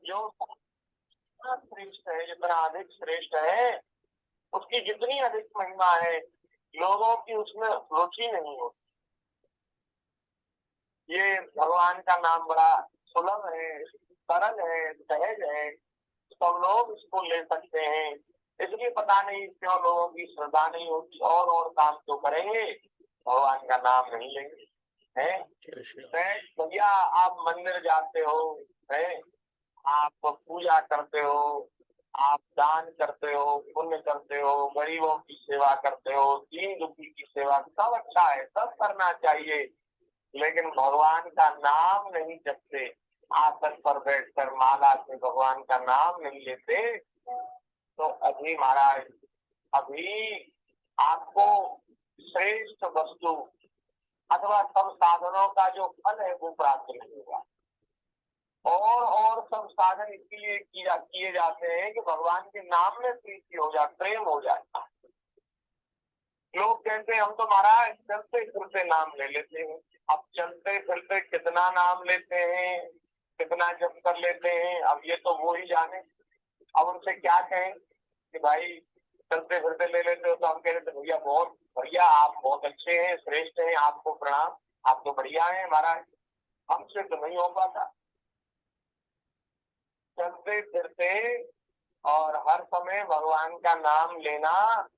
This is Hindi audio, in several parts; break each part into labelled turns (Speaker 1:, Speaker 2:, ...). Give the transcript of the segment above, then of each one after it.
Speaker 1: जो श्रेष्ठ है, जितना अधिक श्रेष्ठ है, उसकी जितनी अधिक महिमा है, लोगों की उसमें रुचि नहीं होती। ये भगवान का नाम बड़ा सुलभ है, सरल है, सहज है, सब लोग इसको ले सकते हैं। इसलिए पता नहीं क्यों लोगों की श्रद्धा नहीं होती, और काम तो करेंगे, भगवान का नाम नहीं लेंगे। है भैया, आप मंदिर जाते हो, है, आप पूजा करते हो, आप दान करते हो, पुण्य करते हो, गरीबों की सेवा करते हो, दीन दुखी की सेवा, सब अच्छा है, सब करना चाहिए। लेकिन भगवान का नाम नहीं जपते, आसन पर बैठकर माला से भगवान का नाम नहीं लेते, तो अभी महाराज, अभी आपको श्रेष्ठ वस्तु अथवा सब साधनों का जो फल है वो प्राप्त नहीं होगा। और सब साधन इसलिए किए जाते हैं कि भगवान के नाम में प्रीति हो जाए, प्रेम हो जाए। लोग कहते हैं हम तो महाराज चलते फिरते नाम ले लेते हैं। अब चलते फिरते कितना नाम लेते हैं, कितना जप कर लेते हैं, अब ये तो वो ही जाने। अब उनसे क्या कहें कि भाई चलते फिरते ले लेते हो, तो हम कह रहे थे भैया बहुत बढ़िया, आप बहुत अच्छे हैं, श्रेष्ठ हैं, आपको प्रणाम, आप तो बढ़िया है महाराज, हमसे तो नहीं हो पाता। चलते फिरते और हर समय भगवान का नाम लेना,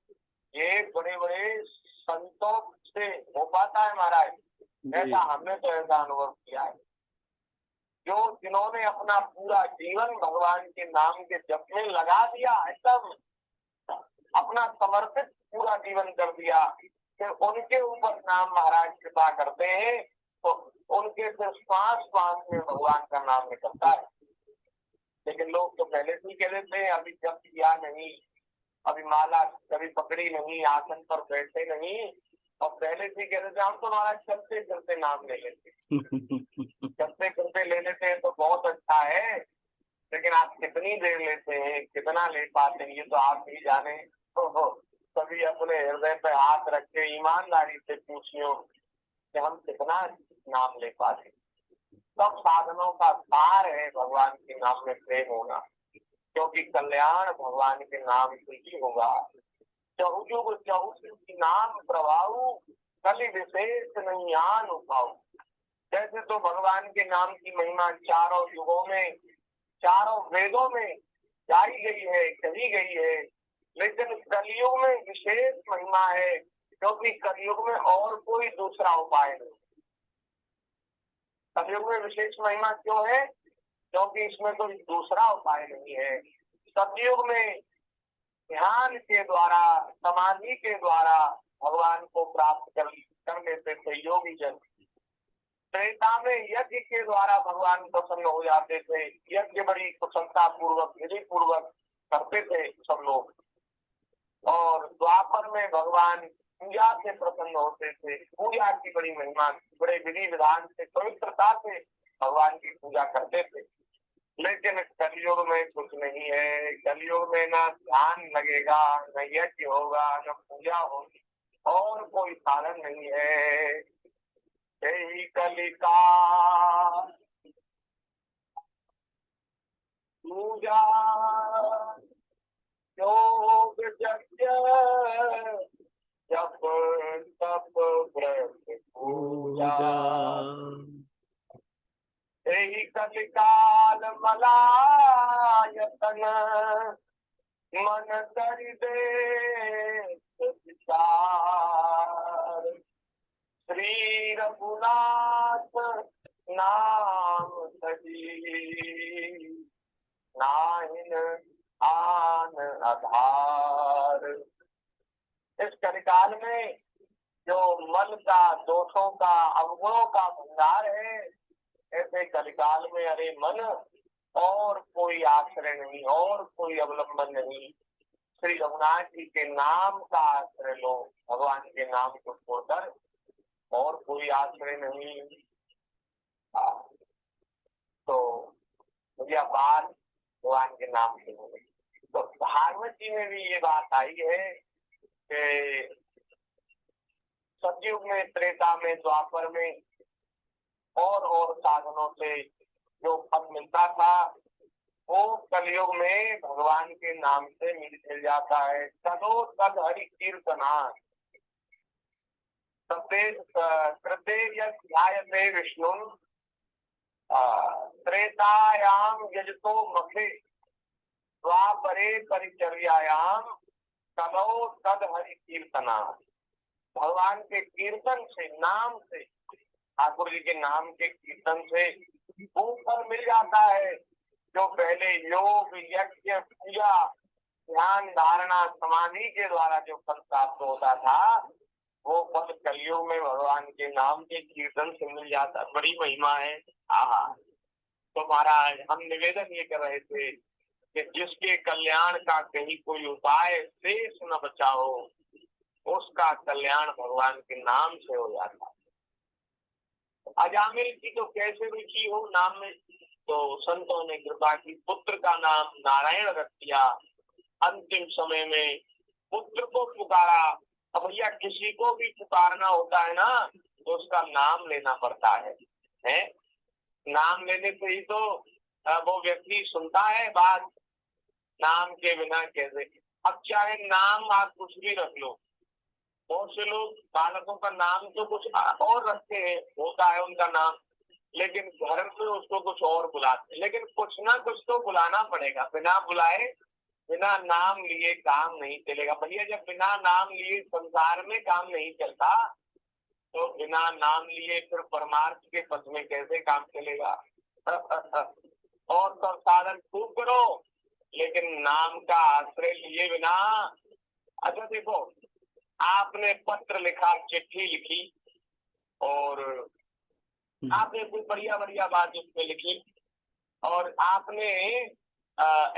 Speaker 1: ये बड़े बड़े संतों से हो पाता है महाराज। ऐसा हमने तो ऐसा अनुभव किया है, जो जिन्होंने अपना पूरा जीवन भगवान के नाम के जप में लगा दिया, एकदम अपना समर्पित पूरा जीवन कर दिया, फिर उनके ऊपर नाम महाराज कृपा करते हैं, तो उनके फिर श्वास श्वास में भगवान का नाम निकलता है। लेकिन लोग तो पहले से ही कह देते हैं, अभी जप किया नहीं, अभी माला कभी पकड़ी नहीं, आसन पर बैठे नहीं, और पहले से कह देते हम तो महाराज चलते चलते नाम ले लेते चलते चलते ले लेते हैं तो बहुत अच्छा है, लेकिन आप कितनी देर लेते हैं, कितना ले पाते हैं, ये तो आप ही जाने। कभी अपने हृदय पे हाथ रख के ईमानदारी से पूछियो कि हम कितना नाम ले पाते। सब साधनों का सार है भगवान के नाम में प्रेम होना, क्योंकि कल्याण भगवान के नाम से ही होगा। चहुजुग चहुषि नाम प्रभाव, कलि विशेष नहीं आन उपाऊ। जैसे तो भगवान के नाम की महिमा चारों युगों में, चारों वेदों में गाई गई है, कही गई है, लेकिन कलयुग में विशेष महिमा है, क्योंकि कलयुग में और कोई दूसरा उपाय नहीं। कलयुग में विशेष महिमा क्यों है? क्योंकि इसमें कोई दूसरा उपाय नहीं है। सतयुग में ध्यान के द्वारा, समाधि के द्वारा भगवान को प्राप्त कर लेते थे योगी जन। त्रेता में यज्ञ के द्वारा भगवान प्रसन्न हो जाते थे, यज्ञ बड़ी कुशलता पूर्वक, विधि पूर्वक करते थे सब लोग। और द्वापर में भगवान पूजा से प्रसन्न होते थे, पूजा की बड़ी महिमा, बड़े विधि विधान से, पवित्रता से भगवान की पूजा करते थे। लेकिन कलयुग में कुछ नहीं है, कलयुग में ना ध्यान लगेगा, न यज्ञ होगा, न पूजा होगी, और कोई साधन नहीं है। यही कलिका पूजा योग यज्ञ जप तप व्रत पूजा, यही कलिकाल मलायतन मन कर दे विचार। श्री रघुनाथ नाम सही, नाहिन आन आधार। इस कलिकाल में जो मन का, दोषों का, अवगुणों का भंडार है, ऐसे कलिकाल में अरे मन और कोई आश्रय नहीं, और कोई अवलंबन नहीं। श्री रघुनाथ जी के नाम का आश्रय लो, भगवान के नाम को छोड़कर और कोई आश्रय नहीं। तो मुझे बात भगवान के नाम से हो गई। तो भागवत जी में भी ये बात आई है कि सतयुग में, त्रेता में, द्वापर में और साधनों से जो फल मिलता था, कलयुग में भगवान के नाम से मिल जाता है। तदो तद हरि कीर्तना कृते ध्यायते विष्णु त्रेतायाम यजतो मखे द्वापरे परिचर्यायाम तदो तद हरि कीर्तना। भगवान के कीर्तन से, नाम से, ठाकुर जी के नाम के कीर्तन से वो फल मिल जाता है जो पहले योग, यज्ञ, पूजा, ध्यान, धारणा, समाधि के द्वारा जो फल प्राप्त होता था वो फल कलयुग में भगवान के नाम के कीर्तन से मिल जाता। बड़ी महिमा है। तो महाराज हम निवेदन ये कर रहे थे कि जिसके कल्याण का कहीं कोई उपाय शेष न बचा हो उसका कल्याण भगवान के नाम से हो जाता। अजामिल की तो कैसे रुचि हो नाम में, तो संतों ने कृपा की, पुत्र का नाम नारायण रख दिया। अंतिम समय में पुत्र को पुकारा। अब भैया किसी को भी पुकारना होता है ना तो उसका नाम लेना पड़ता है? नाम लेने से ही तो वो व्यक्ति सुनता है बात। नाम के बिना कैसे? अब चाहे नाम आप कुछ भी रख लो, बहुत से लोग बालकों का नाम तो कुछ और रखते हैं, होता है उनका नाम, लेकिन घर में उसको कुछ और बुलाते हैं। लेकिन कुछ ना कुछ तो बुलाना पड़ेगा, बिना बुलाए, बिना नाम लिए काम नहीं चलेगा। भैया जब बिना नाम लिए संसार में काम नहीं चलता तो बिना नाम लिए फिर परमार्थ के पथ में कैसे काम चलेगा? और सब साधन खूब करो लेकिन नाम का आश्रय लिए बिना। अच्छा देखो, आपने पत्र लिखा, चिट्ठी लिखी और आपने कोई बढ़िया बढ़िया बात उसमें लिखी और आपने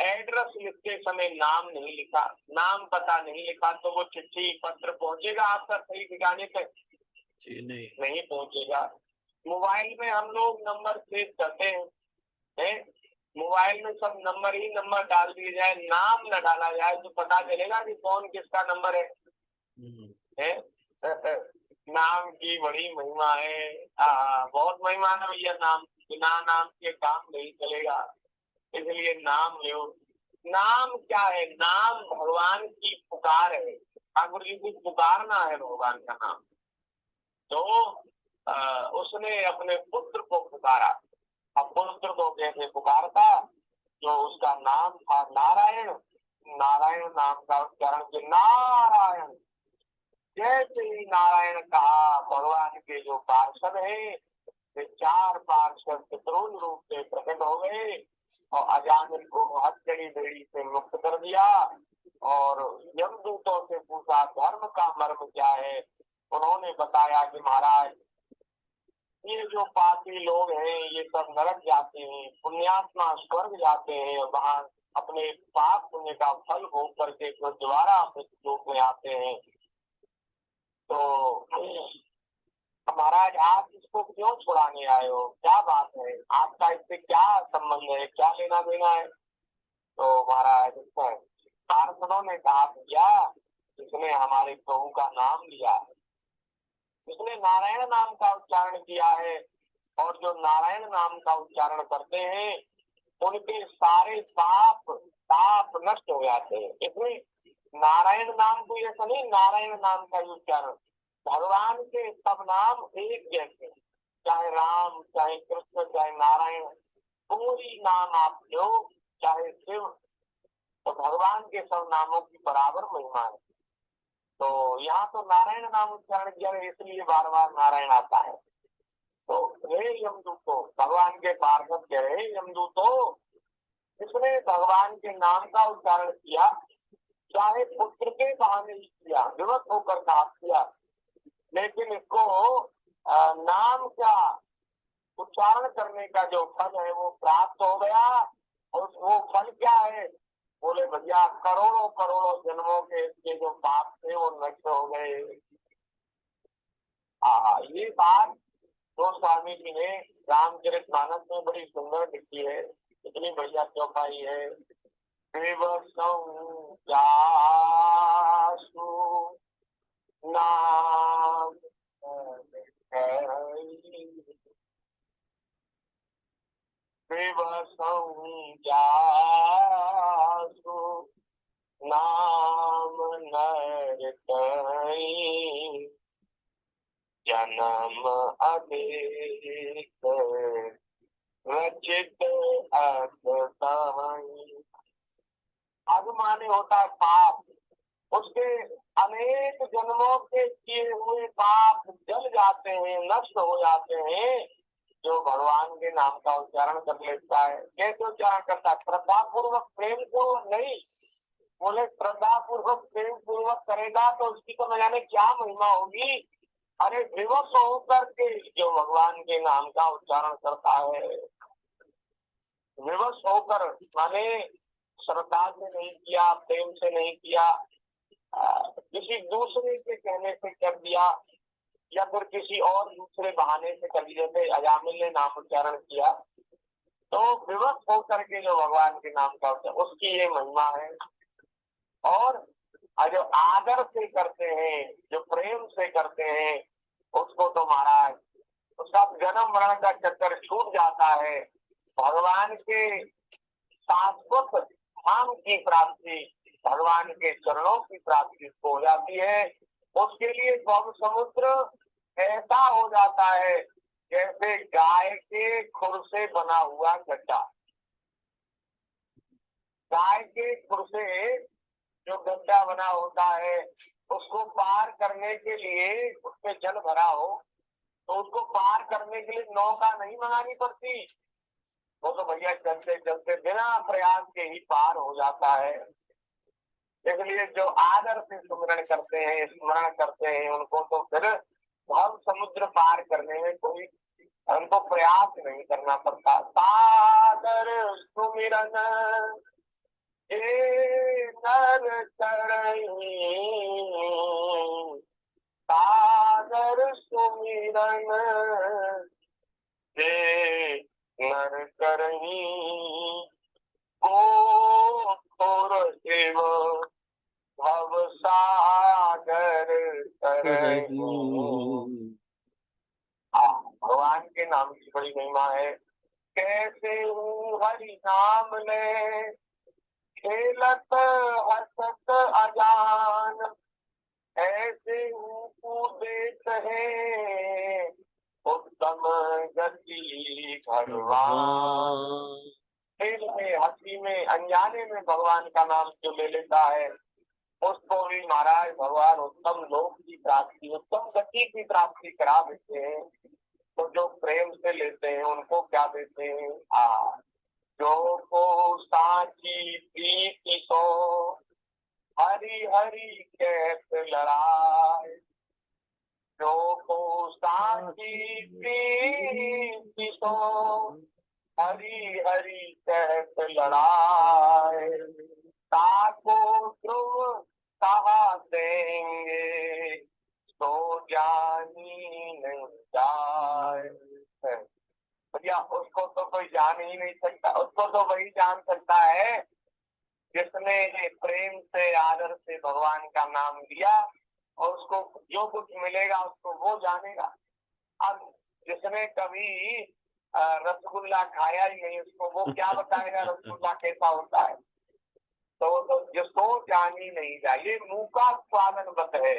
Speaker 1: एड्रेस लिखते समय नाम नहीं लिखा, नाम पता नहीं लिखा, तो वो चिट्ठी पत्र पहुंचेगा आपका सही ठिकाने पे? नहीं पहुंचेगा। मोबाइल में हम लोग नंबर सेव करते हैं, मोबाइल में सब नंबर ही नंबर डाल दिए जाए, नाम न डाला जाए तो पता चलेगा कि कौन किसका नंबर है? नाम की बड़ी महिमा है। बहुत महिमा है भैया नाम। बिना नाम के काम नहीं चलेगा, इसलिए नाम लो। नाम क्या है? नाम भगवान की पुकार है। ठाकुर जी को पुकारना है भगवान का नाम। तो उसने अपने पुत्र को पुकारा। अब पुत्र को कैसे पुकारता? जो उसका नाम था नारायण, नारायण नाम का उच्चारण के नारायण। जैसे ही नारायण कहा, भगवान के जो पार्षद है वे 4 पार्षद पितृन रूप से प्रकट हो गए और अजामिल को हथकड़ी बेड़ी से मुक्त कर दिया और यमदूतों से पूछा धर्म का मर्म क्या है। उन्होंने बताया कि महाराज ये जो पापी लोग हैं ये सब नरक जाते हैं, पुण्यात्मा स्वर्ग जाते हैं, वहां अपने पाप पुण्य का फल भोग करके दोबारा अपने लोक में आते हैं। तो महाराज आप इसको क्यों छुड़ाने आए हो? क्या बात है? आपका इससे क्या संबंध है? क्या लेना देना है? तो महाराज पार्षदों ने कहा भैया इसने हमारे प्रभु का नाम लिया है, इसने नारायण नाम का उच्चारण किया है और जो नारायण नाम का उच्चारण करते हैं उनके सारे पाप नष्ट हो जाते हैं। इसमें नारायण नाम को ऐसा नहीं, नारायण नाम का उच्चारण, भगवान के सब नाम एक जैसे, चाहे राम, चाहे कृष्ण, चाहे नारायण, कोई नाम आप लो, चाहे शिव, तो भगवान के सब नामों की बराबर महिमा है। तो यहाँ तो नारायण नाम उच्चारण किया है इसलिए बार बार नारायण आता है। तो हे यमदूतो, भगवान के पार्षद कह रहे यमदूतो, इसने भगवान के नाम का उच्चारण किया, चाहे पुत्र के बहाने ही किया, विवश होकर नाम किया, लेकिन इसको नाम का उच्चारण करने का जो फल है वो प्राप्त हो गया। और वो फल क्या है? बोले भैया करोड़ों करोड़ों जन्मों के इसके जो पाप थे वो नष्ट हो गए। ये बात तो स्वामी जी ने रामचरितमानस में बड़ी सुंदर लिखी है, इतनी बढ़िया चौपाई है। नाम नाम अनेक रचित अतताई। अभिमानी होता है पाप, उसके अनेक जन्मों के किए हुए पाप जल जाते हैं, नष्ट हो जाते हैं जो भगवान के नाम का उच्चारण कर लेता है। कैसे उच्चारण करता है? श्रद्धा पूर्वक, प्रेम पूर्वक नहीं, बोले श्रद्धा पूर्वक प्रेम पूर्वक करेगा तो उसकी तो न जाने क्या महिमा होगी। अरे विवश होकर के जो भगवान के नाम का उच्चारण करता है, विवश होकर माने श्रद्धा से नहीं किया, प्रेम से नहीं किया, किसी दूसरे के कहने से कर दिया, या फिर किसी और दूसरे बहाने से कर दिया, जैसे अजामिल ने नाम उच्चारण किया, तो विवश होकर के जो भगवान के नाम का उच्चारण, उसकी ये महिमा है। और जो आदर से करते हैं, जो प्रेम से करते हैं, उसको तो महाराज उसका जन्म मरण का चक्कर छूट जाता है, भगवान के शाश्वत धाम की प्राप्ति, भगवान के चरणों की प्राप्ति हो जाती है। उसके लिए भव समुद्र ऐसा हो जाता है जैसे गाय के खुर से बना हुआ गड्ढा। गाय के खुर से जो गड्ढा बना होता है, उसको पार करने के लिए उसमें जल भरा हो तो उसको पार करने के लिए नौका नहीं मंगानी पड़ती, वो तो भैया चलते चलते बिना प्रयास के ही पार हो जाता है। इसलिए जो आदर से सुमरण करते हैं, स्मरण करते हैं, उनको तो फिर भव समुद्र पार करने में कोई उनको प्रयास नहीं करना पड़ता। सादर सुमिरन नर करई, सादर सुमिरन नर करई, को थोर शिव भव सागर तरई। भगवान के नाम की बड़ी महिमा है। कैसे हूँ हरि नाम ले खेलत हसत अजान, ऐसे हूँ देत है उत्तम गति भगवान। खेल में, हंसी में, अनजाने में भगवान का नाम जो ले लेता है, उसको भी महाराज भगवान उत्तम लोक की प्राप्ति, उत्तम गति की प्राप्ति करा देते हैं। तो जो प्रेम से लेते हैं उनको क्या देते हैं? जो को साची प्रीति सो हरि हरि कैसे लड़ाए, जो को साची प्रीति सो हरि हरि कैसे लड़ाए, ताको ध्रुव कहा देंगे तो जानी नहीं जाए। भैया उसको तो कोई जान ही नहीं सकता, उसको तो वही जान सकता है जिसने ये प्रेम से आदर से भगवान का नाम लिया, और उसको जो कुछ मिलेगा उसको वो जानेगा। अब जिसने कभी रसगुल्ला खाया ही नहीं, उसको वो क्या बताएगा रसगुल्ला कैसा होता है? तो जिसको जानी नहीं जाए, ये मुंह का स्वादन बत है।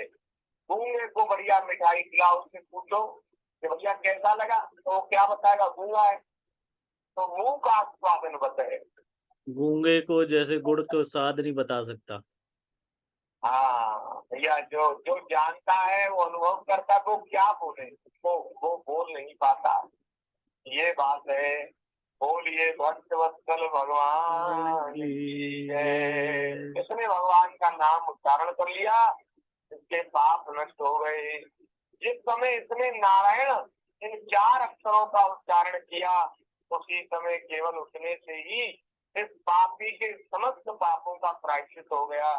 Speaker 1: गूंगे को बढ़िया मिठाई खिलाओ, उससे पूछो कि भैया कैसा लगा, तो क्या बताएगा? गूंगा है। तो मुंह का स्वादन बत है।
Speaker 2: गूंगे को जैसे गुड़ को स्वाद नहीं बता सकता।
Speaker 1: हाँ भैया, जो जो जानता है वो अनुभव करता, वो क्या बोले, वो बोल नहीं पाता। ये बात है। बोलिए भक्त वत्सल भगवान की जय। इसने भगवान का नाम उच्चारण कर लिया, इसके पाप नष्ट हो गए। जिस समय इसने नारायण इन 4 अक्षरों का उच्चारण किया, उसी समय केवल उठने से ही इस पापी के समस्त पापों का प्रायश्चित हो गया।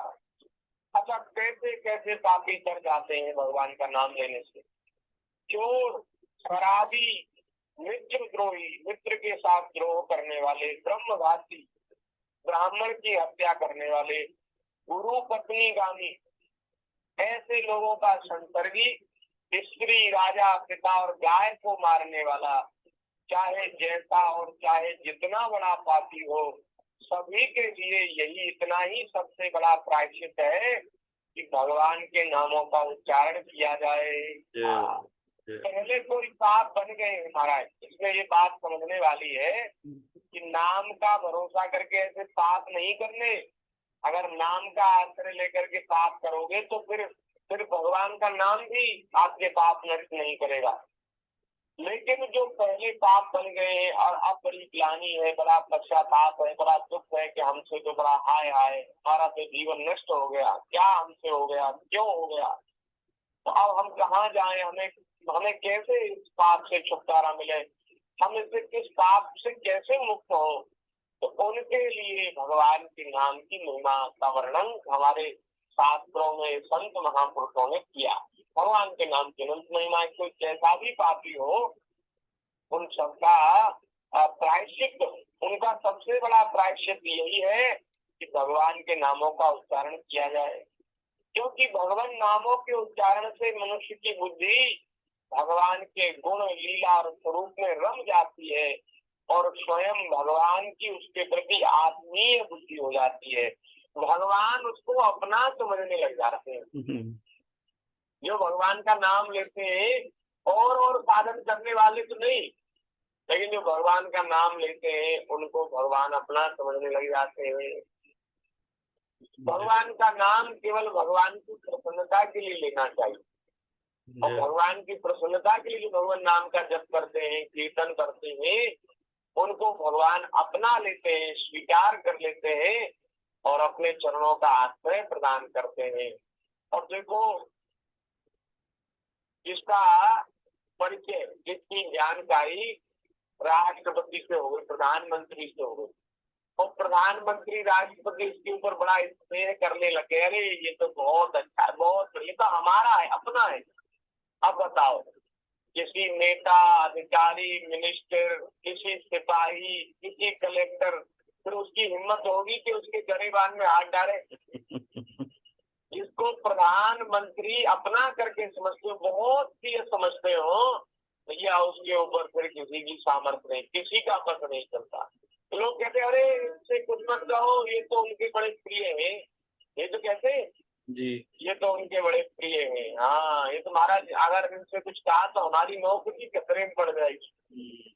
Speaker 1: अच्छा, कैसे कैसे पापी तर जाते हैं भगवान का नाम लेने से? चोर, शराबी, मित्र द्रोही, मित्र के साथ द्रोह करने वाले, ब्रह्मघाती, ब्राह्मण की हत्या करने वाले, गुरु पत्नी गामी, ऐसे लोगों का संसर्गी, स्त्री, राजा, पिता और गाय को मारने वाला, चाहे जैसा और चाहे जितना बड़ा पापी हो, सभी के लिए यही इतना ही सबसे बड़ा प्रायश्चित है कि भगवान के नामों का उच्चारण किया जाए। पहले कोई पाप बन गए हैं महाराज। इसमें ये बात समझने वाली है कि नाम का भरोसा करके ऐसे पाप नहीं करने। अगर नाम का आश्रय लेकर के पाप करोगे तो फिर भगवान का नाम भी आपके पाप नष्ट नहीं करेगा। लेकिन जो पहले पाप बन गए हैं और अब बड़ी ग्लानि है, बड़ा पश्चाताप है, बड़ा दुख है कि हमसे तो बड़ा हाय हाय, हमारा तो जीवन नष्ट हो गया, क्या हमसे हो गया, क्यों हो गया, तो अब हम कहाँ जाएं, हमें हमें कैसे इस पाप से छुटकारा मिले, हम इस पाप से कैसे मुक्त हो। तो उनके लिए भगवान के नाम की महिमा का वर्णन हमारे शास्त्रों में संत महापुरुषों ने किया। भगवान के नाम की अनंत महिमा। कोई कैसा भी पापी हो, उन सबका प्रायश्चित, उनका सबसे बड़ा प्रायश्चित यही है कि भगवान के नामों का उच्चारण किया जाए। क्योंकि भगवान नामों के उच्चारण से मनुष्य की बुद्धि भगवान के गुण, लीला और स्वरूप में रम जाती है और स्वयं भगवान की उसके प्रति आत्मीय बुद्धि हो जाती है। भगवान उसको अपना समझने लग जाते हैं। जो भगवान का नाम लेते हैं और साधन करने वाले तो नहीं, लेकिन जो भगवान का नाम लेते हैं उनको भगवान अपना समझने लग जाते हैं। भगवान का नाम केवल भगवान की प्रसन्नता के लिए लेना चाहिए। और भगवान की प्रसन्नता के लिए जो भगवान नाम का जप करते हैं, कीर्तन करते हैं, उनको भगवान अपना लेते हैं, स्वीकार कर लेते हैं और अपने चरणों का आश्रय प्रदान करते हैं। और देखो, जिसका परिचय, जिसकी जानकारी राष्ट्रपति से हो गई, प्रधानमंत्री से हो गई, और प्रधानमंत्री राष्ट्रपति इसके ऊपर बड़ा स्नेह करने लगे, अरे ये तो बहुत अच्छा है, बहुत बढ़िया, तो हमारा है, अपना है। अब बताओ, किसी नेता, अधिकारी, मिनिस्टर, किसी सिपाही, किसी कलेक्टर, फिर उसकी हिम्मत होगी कि उसके गरीबान में हाथ डाले? इसको प्रधानमंत्री अपना करके समझते हो, बहुत प्रिय समझते हो भैया, उसके ऊपर फिर किसी की सामर्थ्य नहीं, किसी का बस नहीं चलता। तो लोग कहते अरे इससे कुछ मत कहो, ये तो उनके बड़े प्रिय हैं। ये तो कैसे
Speaker 2: जी,
Speaker 1: ये तो उनके बड़े प्रिय हैं। हाँ, ये तो महाराज अगर इनसे कुछ कहा तो हमारी नौकरी खतरे में पड़ जाएगी।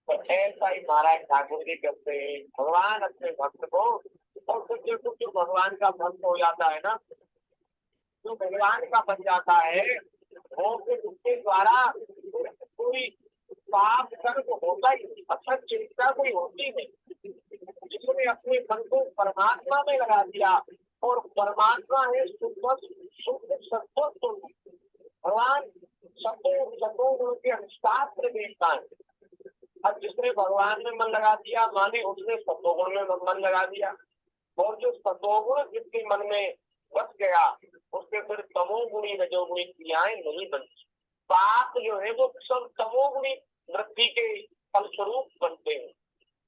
Speaker 1: तो ऐसा ही महाराज ठाकुर जी करते हैं, भगवान अपने भक्त को, और कुछ जो भगवान का भक्त हो जाता है ना, जो भगवान का बन जाता है, वो फिर उसके द्वारा कोई पाप कर्म होता ही नहीं, अच्छा चिंता कोई होती नहीं। जिसने अपने मन को परमात्मा में लगा दिया, और परमात्मा है शुद्ध शुद्ध सत्व, भगवान सतोगुण के अनुसार देखता है। अब जिसने भगवान में मन लगा दिया, माने उसने सतोगुण में मन लगा दिया, और जो सतोगुण जिसके मन में बच गया, उसके फिर तमोगुणी रजोगुणी क्रियाएं नहीं बनती। पाप जो है वो सब तमोगुणी वृत्ति के फलस्वरूप बनते हैं।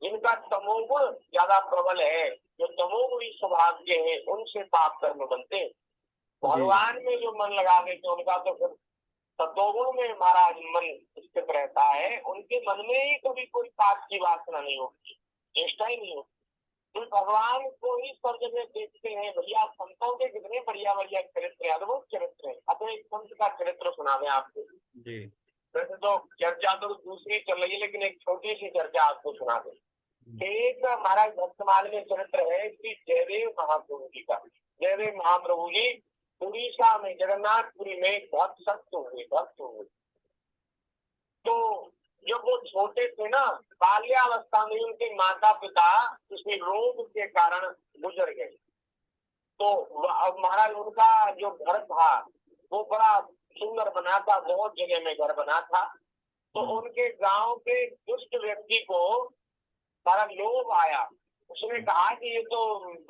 Speaker 1: जिनका तमोगुण ज्यादा प्रबल है, जो तमोगुणी स्वभाव के हैं, उनसे पाप कर्म बनते हैं। भगवान में जो मन लगा देते उनका तो फिर सतोगुण में हमारा मन स्थित रहता है, उनके मन में ही कभी कोई पाप की वासना नहीं होती, चेष्टा ही नहीं होती। तो भगवान को ही सब जगह देखते हैं। भैया संतों के कितने बढ़िया बढ़िया चरित्र है, अद्भुत चरित्र है। अब एक संत का चरित्र सुना दें आपको।
Speaker 2: जी,
Speaker 1: वैसे तो चर्चा तो दूसरी चल रही है, लेकिन एक छोटी सी चर्चा आपको सुना दें। एक महाराज भक्तमाल में चरित्र है कि जयदेव महाप्रभु जी का। जयदेव महाप्रभु जी उड़ीसा में जगन्नाथपुरी में भक्त हुए। तो जब वो छोटे थे ना, बाल्यावस्था में उनके माता पिता किसी रोग के कारण गुजर गए। तो अब महाराज उनका जो घर था वो बड़ा सुंदर बना था, बहुत जगह में घर बना था। तो उनके गांव के दुष्ट व्यक्ति को सारा लोभ आया। उसने कहा कि ये तो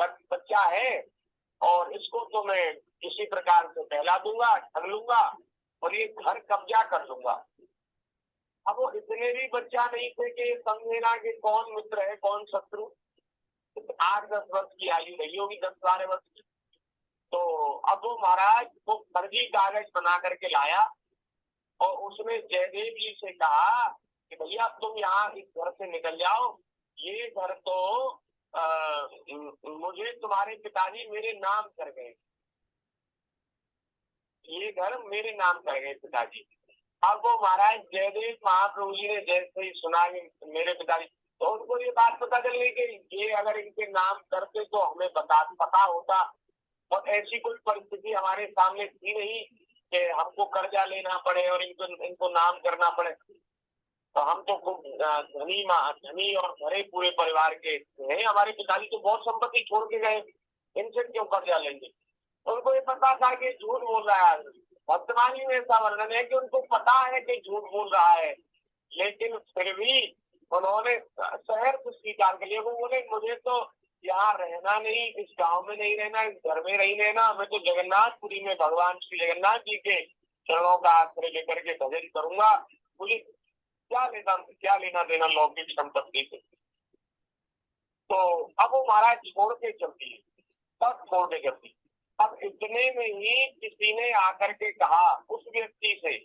Speaker 1: बच्चा है और इसको तो मैं किसी प्रकार से बहला दूंगा, ठग लूंगा और ये घर कब्जा कर लूंगा। अब वो इतने भी बच्चा नहीं थे कि समझेना कि कौन मित्र है कौन शत्रु। 8-10 वर्ष की आयु रही होगी, 10-12 वर्ष की। तो अब वो महाराज वो फर्जी कागज बना करके लाया और उसने जयदेव जी से कहा कि भैया तुम यहाँ इस घर से निकल जाओ, ये घर तो मुझे तुम्हारे पिताजी मेरे नाम कर गए, ये घर मेरे नाम कर गए पिताजी। अब वो महाराज जयदेव महाप्रभु जी ने जैसे ही सुना मेरे पिताजी, तो उनको ये बात पता चल गई कि ये अगर इनके नाम करते तो हमें पता होता। और ऐसी कोई परिस्थिति हमारे सामने थी नहीं कि हमको कर्जा लेना पड़े और इनको नाम करना पड़े। तो हम तो खूब धनी और भरे पूरे परिवार के हैं। हमारे पिताजी तो बहुत संपत्ति छोड़ के गए, इनसे क्यों कर्जा लेंगे। उनको ये पता था कि झूठ बोल रहा है। वर्तमानी में ऐसा वर्णन है कि उनको पता है कि झूठ बोल रहा है, लेकिन फिर भी उन्होंने शहर को स्वीकार कर लिया। वो बोले मुझे तो यहाँ रहना नहीं, इस गांव में नहीं रहना, इस घर में नहीं रहना, मैं तो जगन्नाथपुरी में भगवान श्री जगन्नाथ जी के चरणों का आश्रय लेकर के भजन करूंगा। मुझे क्या लेना देना लौकिक संपत्ति से। तो अब वो महाराज छोड़ के चलती है, तब छोड़ के चलती। अब इतने में ही किसी ने आकर के कहा उस व्यक्ति से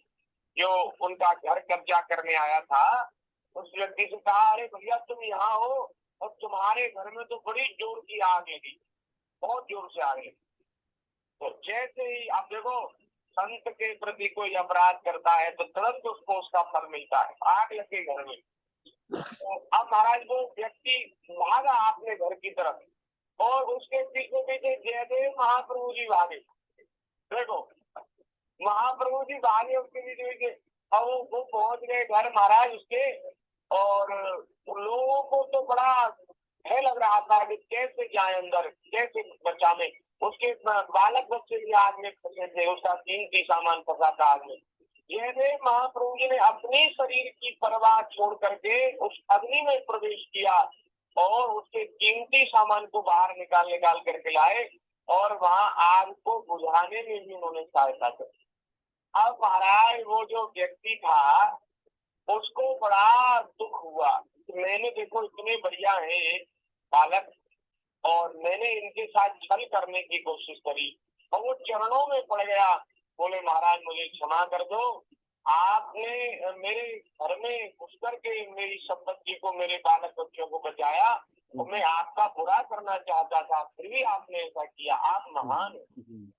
Speaker 1: जो उनका घर कब्जा करने आया था, उस व्यक्ति से कहा, अरे भैया तुम यहाँ हो और तुम्हारे घर में तो बड़ी जोर की आग लगी, बहुत जोर से आग लगी। तो जैसे ही आप देखो संत के प्रति कोई अपराध करता है तो तुरंत उसको उसका फल मिलता है, आग लगे घर में। तो अब महाराज वो व्यक्ति भागा अपने घर की तरफ और उसके पीछे पीछे जयदेव महाप्रभु जी भागे। देखो महाप्रभु जी भागे उसके पीछे, और वो पहुंच गए घर महाराज उसके। और लोगों को तो बड़ा भय लग रहा था कि कैसे जाए अंदर, कैसे बचा में। उसके बालक बच्चे भी आग में फंसे थे, उसका कीमती सामान फंसा था आग में। जयदेव महाप्रभु जी ने अपने शरीर की परवाह छोड़ करके उस अग्नि में प्रवेश किया और उसके कीमती सामान को बाहर निकाल करके लाए और वहां आग को बुझाने में भी उन्होंने सहायता की। अब महाराज वो जो व्यक्ति था उसको बड़ा दुख हुआ। मैंने देखो इतने बढ़िया है बालक और मैंने इनके साथ छल करने की कोशिश करी, और वो चरणों में पड़ गया। बोले महाराज मुझे क्षमा कर दो, आपने मेरे घर में घुस करके मेरी संपत्ति को, मेरे बालक बच्चों को बचाया, तो मैं आपका बुरा करना चाहता था, फिर भी आपने ऐसा किया, आप महान हैं।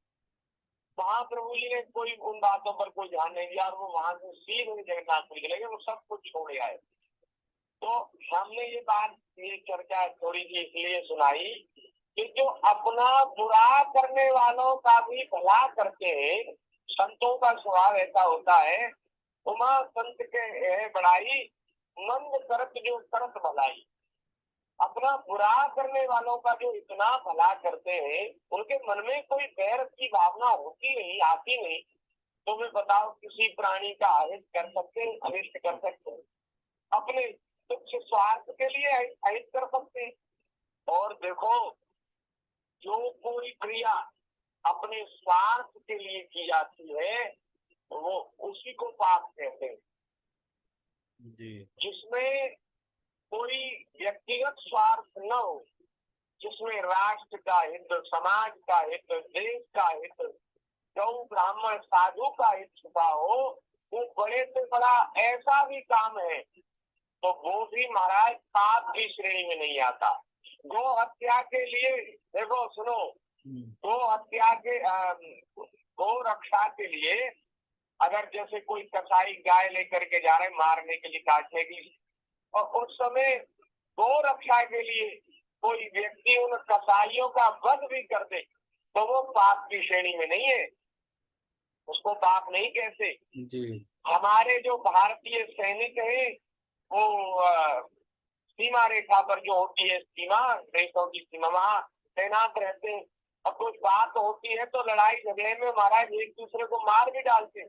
Speaker 1: महाप्रभु जी ने कोई उन बातों पर कोई ध्यान नहीं दिया और वो वहां से सीधे जगन्नाथपुरी चले गए, वो सब कुछ छोड़ आए। तो हमने ये चर्चा थोड़ी सी इसलिए सुनाई कि जो अपना बुरा करने वालों का भी भला करते हैं, संतों का स्वभाव ऐसा होता है। उमा संत के है बड़ाई, मंद करत जो करत भलाई। अपना बुरा करने वालों का जो इतना भला करते हैं, उनके मन में कोई बैर की भावना होती नहीं, आती नहीं। तो मैं बताओ किसी प्राणी का अहित कर सकते हैं, अनिष्ट कर सकते हैं, अपने तुच्छ स्वार्थ के लिए अहित कर सकते हैं। और देखो जो कोई क्रिया अपने स्वार्थ के लिए की जाती है वो उसी को पाप कहते हैं। जिसमें कोई व्यक्तिगत स्वार्थ न हो, जिसमें राष्ट्र का हित, समाज का हित, देश का हित, गौ ब्राह्मण साधु का हित छुपा हो, वो बड़े से बड़ा ऐसा भी काम है तो वो भी महाराज पाप की श्रेणी में नहीं आता। गो हत्या के लिए देखो सुनो, गो हत्या के गो रक्षा के लिए अगर जैसे कोई कसाई गाय लेकर के जा रहे मारने के लिए, काटने के लिए, और उस समय गो रक्षा के लिए कोई व्यक्ति उन कसाईयों का वध भी कर दे तो वो पाप की श्रेणी में नहीं है, उसको पाप नहीं कहते जी। हमारे जो भारतीय सैनिक है वो सीमा रेखा पर जो होती है सीमा, देशों की सीमा, वहां तैनात रहते हैं। अब कुछ बात होती है तो लड़ाई झगड़े में महाराज एक दूसरे को मार भी डालते हैं,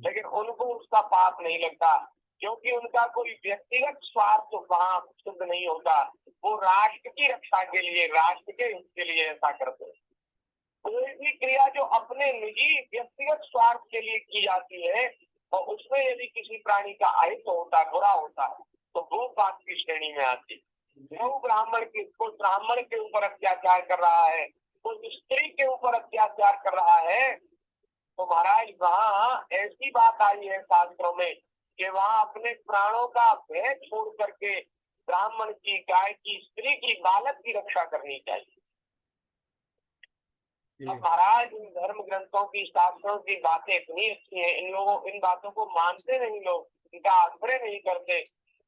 Speaker 1: लेकिन उनको उसका पाप नहीं लगता क्योंकि उनका कोई व्यक्तिगत स्वार्थ वहां सिद्ध नहीं होता। वो राष्ट्र की रक्षा के लिए, राष्ट्र के हित के लिए ऐसा करते हैं। कोई भी क्रिया जो अपने निजी व्यक्तिगत स्वार्थ के लिए की जाती है और उसमें यदि किसी प्राणी का अहित होता, बुरा होता है, तो वो पाप की श्रेणी में आती। कोई ब्राह्मण के ऊपर अत्याचार कर रहा है, कोई स्त्री के ऊपर अत्याचार कर रहा है, तो महाराज वहाँ ऐसी बात आई है शास्त्रों में कि वहाँ अपने प्राणों का भय छोड़ करके ब्राह्मण की, गाय की, स्त्री की, बालक की रक्षा करनी चाहिए। अब महाराज इन धर्म ग्रंथों की, शास्त्रों की बातें इतनी अच्छी हैं, इन बातों को मानते नहीं लोग, इनका आश्रय नहीं करते।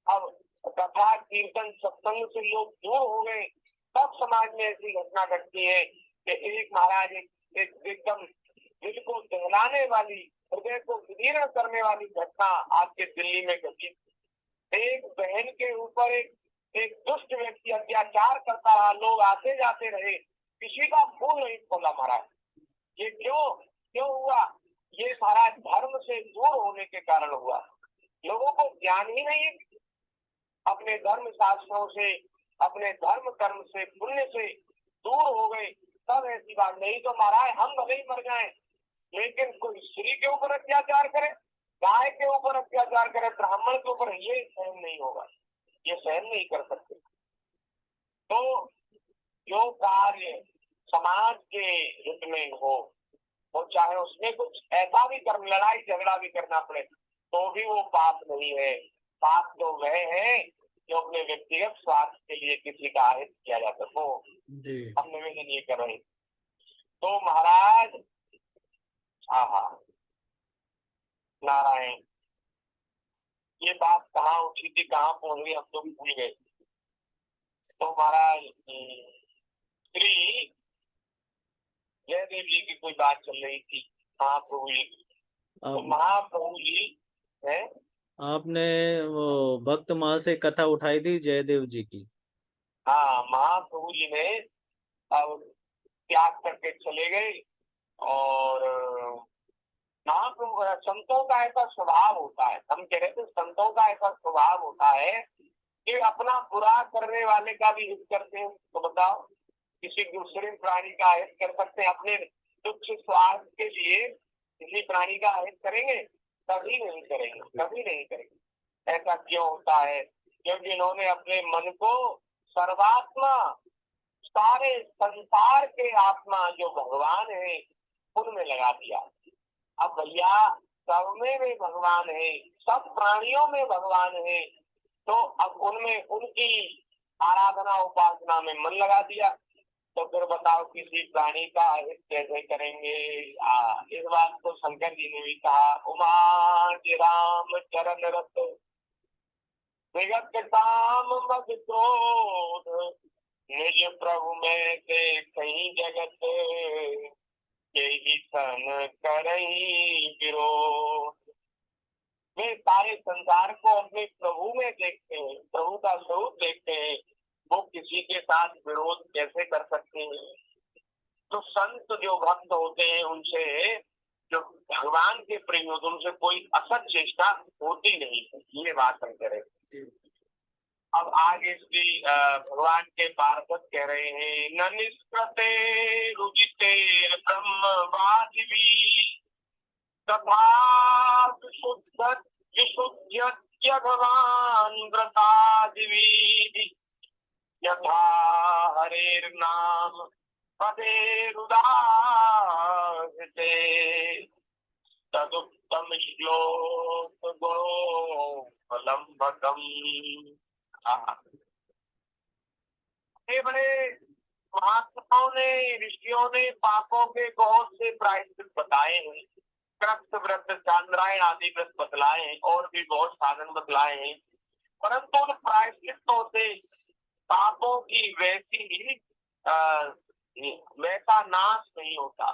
Speaker 1: अब कथा कीर्तन सत्संग से लोग दूर हो गए, तब समाज में ऐसी घटना घटती है कि एक महाराज एकदम दिल को दहलाने वाली, हृदय को विदीर्ण करने वाली घटना आपके दिल्ली में घटी। एक बहन के ऊपर एक दुष्ट व्यक्ति अत्याचार करता रहा, लोग आते जाते रहे, किसी का मुंह नहीं खोला महाराज। ये क्यों हुआ? ये महाराज धर्म से दूर होने के कारण हुआ। लोगों को ज्ञान ही नहीं है, अपने धर्म शास्त्रों से, अपने धर्म कर्म से, पुण्य से दूर हो गए, तब ऐसी बात। नहीं तो महाराज हम भले ही मर जाए, लेकिन कोई स्त्री के ऊपर अत्याचार करे, गाय के ऊपर अत्याचार करे, ब्राह्मण के ऊपर, ये सहन नहीं होगा, ये सहन नहीं कर सकते। तो जो कार्य समाज के हित में हो, वो चाहे उसमें कुछ ऐसा भी कर, लड़ाई झगड़ा भी करना पड़े, तो भी वो पाप नहीं है। पाप तो वह है जो अपने व्यक्तिगत स्वार्थ के लिए किसी का अहित किया जाता है, वो हम निवेदन ये कर रहे। तो महाराज नारायण, ये बात कहाँ उठी थी, कहाँ पहुंच गई, हम तो भूल गए। तो महाराज श्री जयदेव जी की कोई बात चल रही थी, महाप्रभु जी। तो महाप्रभु जी है,
Speaker 2: आपने वो भक्तमाल से कथा उठाई थी जयदेव जी की।
Speaker 1: हाँ, महाप्रभु जी ने अब त्याग करके चले गए, और महाप्रभु, संतों का ऐसा स्वभाव होता है, हम कह रहे थे संतों का ऐसा स्वभाव होता है कि अपना बुरा करने वाले का भी हित करते हैं। तो बताओ, किसी दूसरे प्राणी का हित कर सकते हैं? अपने तुच्छ स्वार्थ के लिए किसी प्राणी का हित करेंगे? कभी नहीं करेंगे, कभी नहीं करेंगे। ऐसा क्यों होता है? क्योंकि इन्होंने अपने मन को सर्वात्मा, सारे संसार के आत्मा जो भगवान है उनमें लगा दिया। अब भैया सब में भगवान है, सब प्राणियों में भगवान है, तो अब उनमें उनकी आराधना उपासना में मन लगा दिया, तो फिर बताओ किसी प्राणी का हित कैसे करेंगे? इस बात को शंकर जी ने भी कहा, उमा राम चरण रत विगत काम मद क्रोध, निज प्रभु में से कहीं जगत यही सन करई विरोध। वे सारे संसार को अपने प्रभु में देखते हैं, प्रभु का स्वरूप देखते हैं, वो किसी के साथ विरोध कैसे कर सकते हैं? तो संत जो भक्त होते हैं, उनसे जो भगवान के प्रेमी होते हैं, उनसे कोई असत चेष्टा होती नहीं है, ये बात हम कह रहे हैं। अब आगे श्री भगवान के पार्षद कह रहे हैं, न निष्कृते रुचिते ब्रह्मवादिवी तथा विशुद्ध भगवान व्रतादिवी यथा हरेर नाम पदे रुदाते तदुत्तम श्लोक गुणोलंबकम। बड़े महात्माओं ने, ऋषियों ने पापों के बहुत से प्रायश्चित बताए हैं, कृत व्रत, चांद्रायण आदि व्रत बतलाए हैं, और भी बहुत साधन बतलाए हैं, परंतु उन प्रायश्चितों से पापों की वैसा नाश नहीं होता,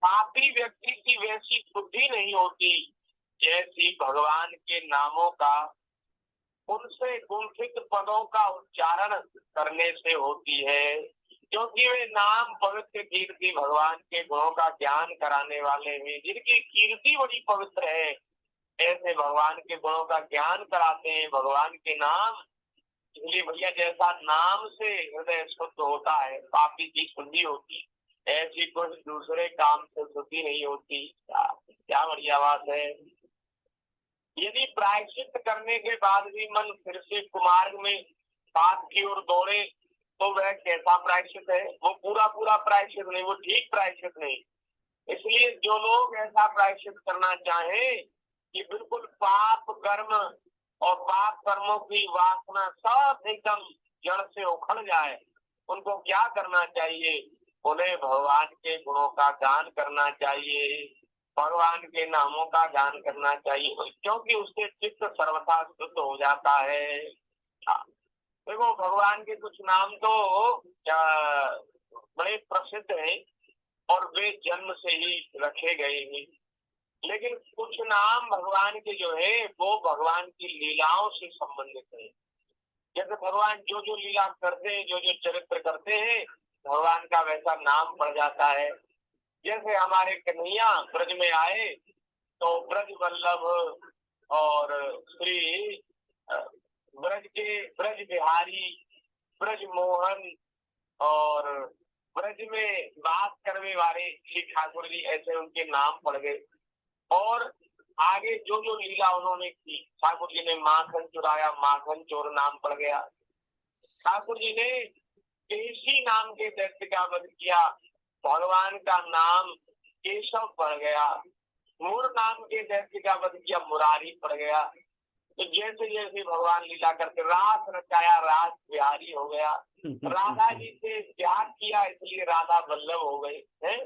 Speaker 1: पापी व्यक्ति की वैसी शुद्धि नहीं होती जैसी भगवान के नामों का, उनसे गुणित पदों का उच्चारण करने से होती है। क्योंकि वे नाम पवित्र कीर्ति भगवान के गुणों का ज्ञान कराने वाले हैं, जिनकी कीर्ति बड़ी पवित्र है, ऐसे भगवान के गुणों का ज्ञान कराते हैं भगवान के नाम। इसलिए भैया जैसा नाम से हृदय शुद्ध होता है, पापी की शुद्धि होती, ऐसी कुछ दूसरे काम से शुद्धि नहीं होती। क्या बढ़िया बात है। यदि प्रायश्चित करने के बाद भी मन फिर से कुमार्ग में पाप की ओर दौड़े, तो वह कैसा प्रायश्चित है? वो पूरा प्रायश्चित नहीं, वो ठीक प्रायश्चित नहीं। इसलिए जो लोग ऐसा प्रायश्चित करना चाहें कि बिल्कुल पाप कर्म और पाप कर्मों की वासना सब एकदम जड़ से उखड़ जाए, उनको क्या करना चाहिए? उन्हें भगवान के गुणों का गान करना चाहिए, भगवान के नामों का गान करना चाहिए, क्योंकि उससे चित्त सर्वथा शुद्ध हो जाता है। हाँ, देखो भगवान के कुछ नाम तो बड़े प्रसिद्ध हैं और वे जन्म से ही रखे गए हैं, लेकिन कुछ नाम भगवान के जो है वो भगवान की लीलाओं से संबंधित है। जैसे भगवान जो जो लीला करते हैं, जो जो चरित्र करते हैं, भगवान का वैसा नाम पड़ जाता है। जैसे हमारे कन्हैया ब्रज में आए तो ब्रज वल्लभ और श्री ब्रज बिहारी, ब्रज मोहन और ब्रज में बात करने वाले श्री ठाकुर जी, ऐसे उनके नाम पड़ गए। और आगे जो जो लीला उन्होंने की, ठाकुर जी ने माखन चुराया, माखन चोर नाम पड़ गया। ठाकुर जी ने केसी नाम के दैत्य का वध किया, भगवान का नाम केशव पड़ गया। मूर नाम के दैत्य का वध किया, मुरारी पड़ गया। तो जैसे जैसे भगवान लीला करके रास रचाया, रास बिहारी हो गया। राधा जी से प्यार किया इसलिए राधा वल्लभ हो गए हैं।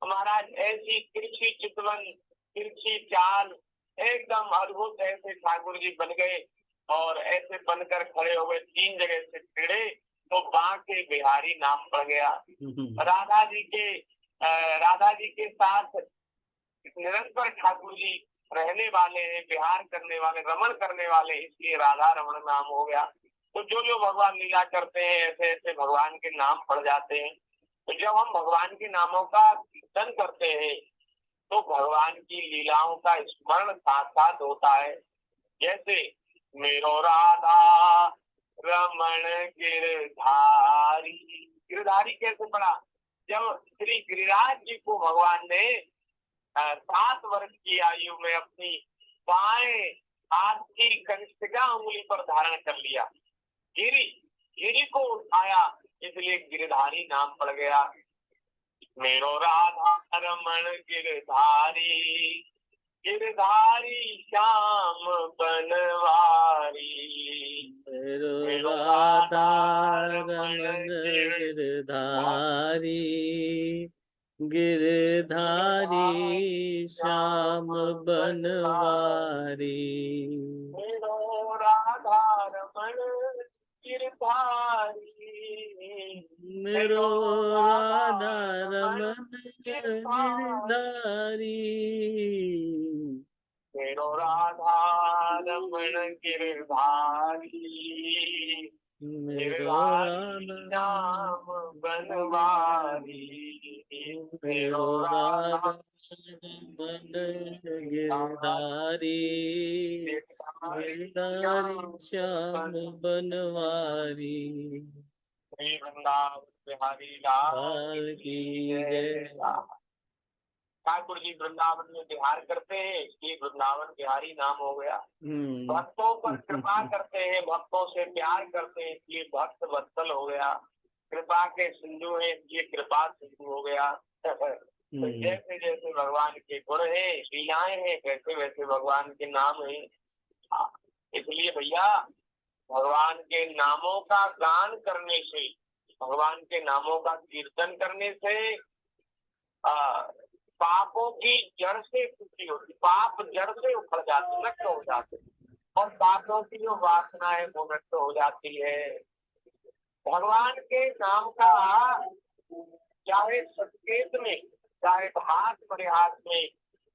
Speaker 1: महाराज ऐसी तिरछी चितवन, तिरछी चाल, एकदम अद्भुत ऐसे ठाकुर जी बन गए और ऐसे बनकर खड़े हो गए, 3 जगह से भिड़े तो बांके बिहारी नाम पड़ गया। राधा जी के साथ निरंतर ठाकुर जी रहने वाले हैं, विहार करने वाले, रमण करने वाले, इसलिए राधा रमण नाम हो गया। तो जो जो भगवान लीला करते हैं ऐसे ऐसे भगवान के नाम पड़ जाते हैं। तो जब हम भगवान के नामों का कीर्तन करते हैं तो भगवान की लीलाओं का स्मरण साथ साथ होता है। जैसे मेरो राधा रमण गिरधारी, गिरधारी कैसे पड़ा? जब श्री गिरिराज जी को भगवान ने 7 वर्ष की आयु में अपनी बाएं हाथ की कनिष्ठिका उंगली पर धारण कर लिया, गिरी को उठाया, इसलिए गिरधारी नाम पड़ गया। मेरो राधा रमण गिरधारी, गिरधारी श्याम बनवारी।
Speaker 2: मेरो राधा रमण गिरधारी, गिरधारी श्याम बनवारी।
Speaker 1: मेरो राधा रमण गिरधारी,
Speaker 2: मेरो राधा रमण गिरधारी,
Speaker 1: मेरो राधा रमण गिरधारी,
Speaker 2: मेरो राधा
Speaker 1: नाम बनवारी।
Speaker 2: मेरो राधा रमण गिरधारी, गिरधारी श्याम बनवारी।
Speaker 1: श्री वृंदावन बिहारी लाल
Speaker 2: की जय।
Speaker 1: ठाकुर जी वृंदावन में बिहार करते हैं, ये वृंदावन बिहारी नाम हो गया। भक्तों पर कृपा करते हैं, भक्तों से प्यार करते हैं, इसलिए भक्त वत्सल हो गया। कृपा के सिंधु है, ये कृपा सिंधु हो गया। तो जैसे जैसे भगवान के गुण है, लीलाएं हैं, वैसे वैसे भगवान के नाम है। इसलिए भैया भगवान के नामों का गान करने से, भगवान के नामों का कीर्तन करने से पापों की जड़ से छुट्टी होती, पाप जड़ से उखड़ जाते, नष्ट हो जाते, और पापों की जो वासना है वो नष्ट हो जाती है। भगवान के नाम का चाहे संकेत में, चाहे हाथ परिहास में,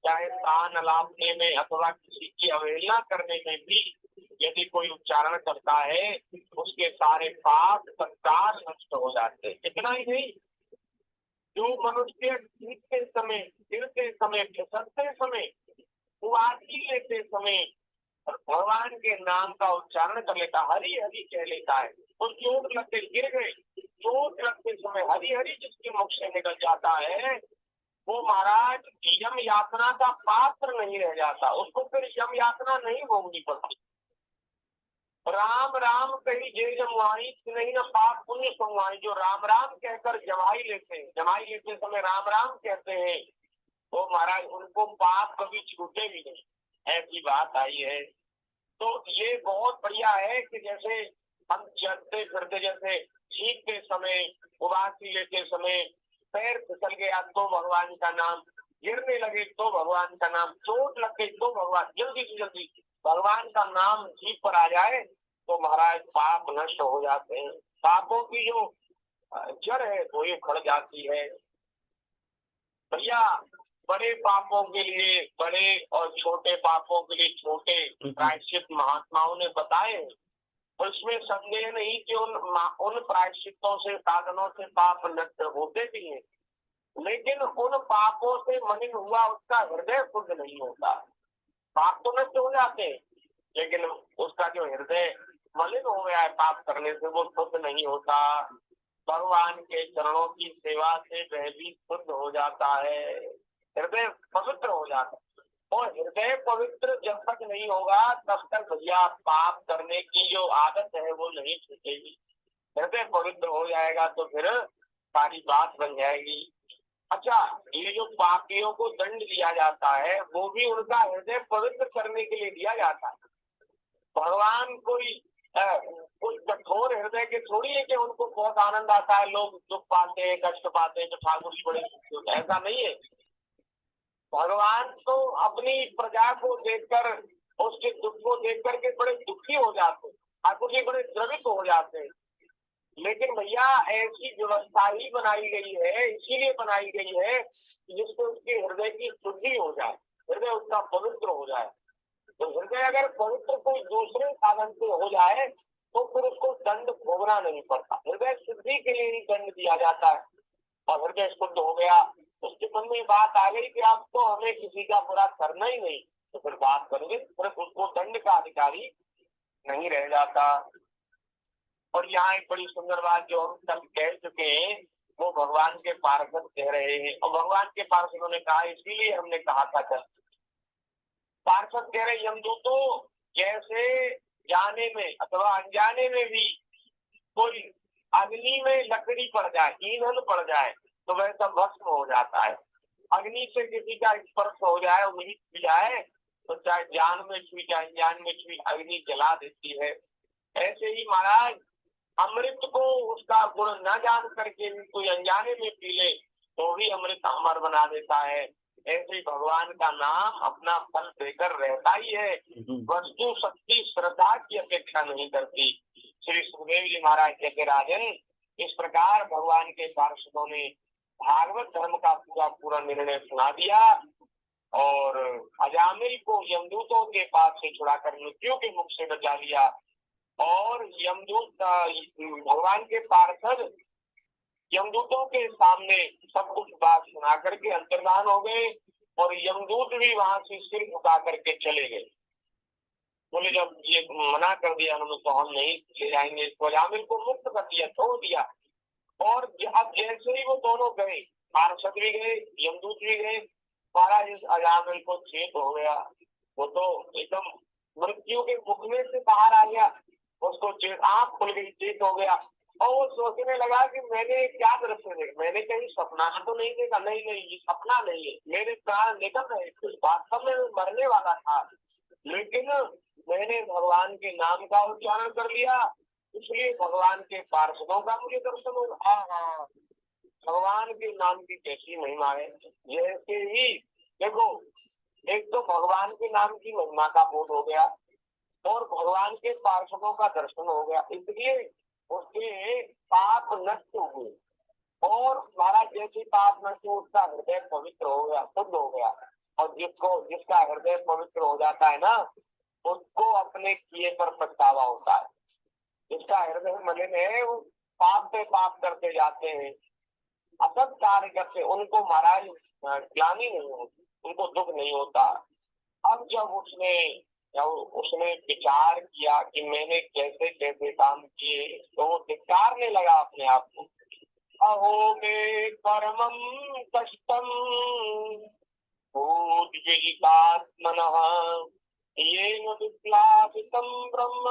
Speaker 1: चाहे तान अलापने में, अथवा किसी की अवहेलना करने में भी यदि कोई उच्चारण करता है, उसके सारे पाप तत्काल नष्ट हो जाते। इतना ही नहीं, जो मनुष्य जीतते समय, गिरते समय, फिसलते समय, उबासी लेते समय भगवान के नाम का उच्चारण कर लेता, हरि हरि कह लेता है, तो चोट लगते गिर गए, चोट लगते समय हरि हरि जिसके मुख से निकल जाता है, वो महाराज यम यातना का पात्र नहीं रह जाता, उसको फिर यम यातना नहीं भोगनी पड़ती। राम राम कही जे जमवाई, नहीं न पाप पुण्य संगवाई। जो राम राम कहकर जमाई लेते हैं, जमाई लेते समय राम राम कहते हैं, वो महाराज उनको पाप कभी छूटे भी नहीं, ऐसी बात आई है। तो ये बहुत बढ़िया है कि जैसे हम चलते फिरते, जैसे छींकते समय, उबासी लेते समय पैर फिसल गया तो भगवान का नाम, गिरने लगे तो भगवान का नाम, चोट लग गई तो भगवान, जल्दी से जल्दी भगवान का नाम जीभ पर आ जाए तो महाराज पाप नष्ट हो जाते हैं। पापों की जो जड़ है वो ये खड़ जाती है। भैया बड़े पापों के लिए बड़े और छोटे पापों के लिए छोटे प्रायश्चित महात्माओं ने बताए, और इसमें संदेह नहीं कि उन प्रायश्चितों से, साधनों से पाप नष्ट होते भी हैं, लेकिन उन पापों से मलिन हुआ उसका हृदय शुद्ध नहीं होता। पाप तो नष्ट हो जाते हैं, लेकिन उसका जो हृदय मलिन हो गया है पाप करने से, वो शुद्ध नहीं होता। भगवान के चरणों की सेवा से वह भी शुद्ध हो जाता है, हृदय पवित्र हो जाता है। और हृदय पवित्र जब तक नहीं होगा तब तक भैया पाप करने की जो आदत है वो नहीं छूटेगी। हृदय पवित्र हो जाएगा तो फिर सारी बात बन जाएगी। अच्छा, ये जो पापियों को दंड दिया जाता है वो भी उनका हृदय पवित्र करने के लिए दिया जाता है। भगवान कोई कठोर हृदय के थोड़ी है कि उनको बहुत आनंद आता है, लोग दुख पाते हैं, कष्ट पाते हैं तो ठाकुर जी बड़े दुखी होते हैं, ऐसा नहीं है। भगवान तो अपनी प्रजा को देखकर, उसके दुख को देख करके बड़े दुखी हो जाते हैं, ठाकुर जी बड़े द्रवित हो जाते हैं। लेकिन भैया ऐसी व्यवस्था ही बनाई गई है, इसीलिए बनाई गई है जिससे उसके हृदय की शुद्धि हो जाए, हृदय उसका पवित्र हो जाए। तो हृदय अगर पवित्र कोई दूसरे साधन से हो जाए तो फिर उसको दंड भोगना नहीं पड़ता। हृदय शुद्धि के लिए ही दंड दिया जाता है, और हृदय शुद्ध हो गया उसके मन में बात आ गई कि अब तो हमें किसी का बुरा करना ही नहीं, तो फिर बात करेंगे, फिर उसको दंड का अधिकारी नहीं रह जाता। और यहाँ एक बड़ी सुंदर बात जो हम सब कह चुके हैं वो भगवान के पार्षद कह रहे हैं, और भगवान के पार्षदों ने कहा, इसीलिए हमने कहा था कल, पार्षद कह रहे यमदूतों जैसे जाने में अथवा अनजाने में भी कोई अग्नि में लकड़ी पड़ जाए, ईंधन पड़ जाए तो वह सब भस्म हो जाता है। अग्नि से किसी का स्पर्श हो जाए, उंगली छू जाए तो चाहे जान में छुई चाहे अनजान में छुई अग्नि जला देती है। ऐसे ही महाराज अमृत को उसका गुण न जान करके भी कोई अनजाने में पी ले तो भी अमृत अमर बना देता है। ऐसे ही भगवान का नाम अपना फल देकर रहता ही है, वस्तु शक्ति श्रद्धा की अपेक्षा नहीं करती। श्री सुखदेव जी महाराज कहते, राजन इस प्रकार भगवान के पार्षदों ने भागवत धर्म का पूरा पूरा निर्णय सुना दिया और अजामिल को यमदूतों के पास से छुड़ाकर मृत्यु के मुख से बचा लिया। और यमदूत भगवान के पार्षद यमदूतों के सामने सब कुछ बात सुना करके अंतर्धान हो गए, और यमदूत भी वहां से सिर झुका करके चले गए। बोले जब ये मना कर दिया उन्होंने तो हम नहीं ले जाएंगे, इसको अजामिल को मुक्त कर दिया, छोड़ दिया। और अब जैसे ही वो दोनों गए, पार्षद भी गए यमदूत भी गए, महाराज इस अजामिल को चेत हो गया, वो तो एकदम मृत्यु के मुख में से बाहर आ गया, उसको आंख खुल गई, चेत हो गया। और वो सोचने लगा कि मैंने क्या दृश्य देखा, मैंने कहीं सपना तो नहीं देखा, नहीं नहीं ये सपना नहीं है, मेरे प्राण निकल रहे, वास्तव में मरने वाला था, लेकिन मैंने भगवान के नाम का उच्चारण कर लिया, इसलिए भगवान के पार्षदों का मुझे दर्शन हो। हाँ, भगवान के नाम की कैसी महिमा है। जैसे ही देखो, एक तो भगवान के नाम की महिमा का बोध हो गया और भगवान के पार्षदों का दर्शन हो गया, इसलिए उसके पाप नष्ट हुए। और महाराज जैसे पाप नष्ट हो उसका हृदय पवित्र हो गया, शुद्ध हो गया। और जिसका हृदय पवित्र हो जाता है ना, उसको अपने किए पर पछतावा होता है। जिसका हृदय मलिन है वो पाप पे पाप करते जाते हैं, असत कार्य करते, उनको महाराज ग्लानि नहीं होती, उनको दुख नहीं होता। अब जब उसने विचार किया कि मैंने कैसे कैसे काम किए, तो वो धिक्कारने लगा अपने आप को। अहो मे परमं कष्टम भूतविहितात्मनः येन विप्लावितं ब्रह्म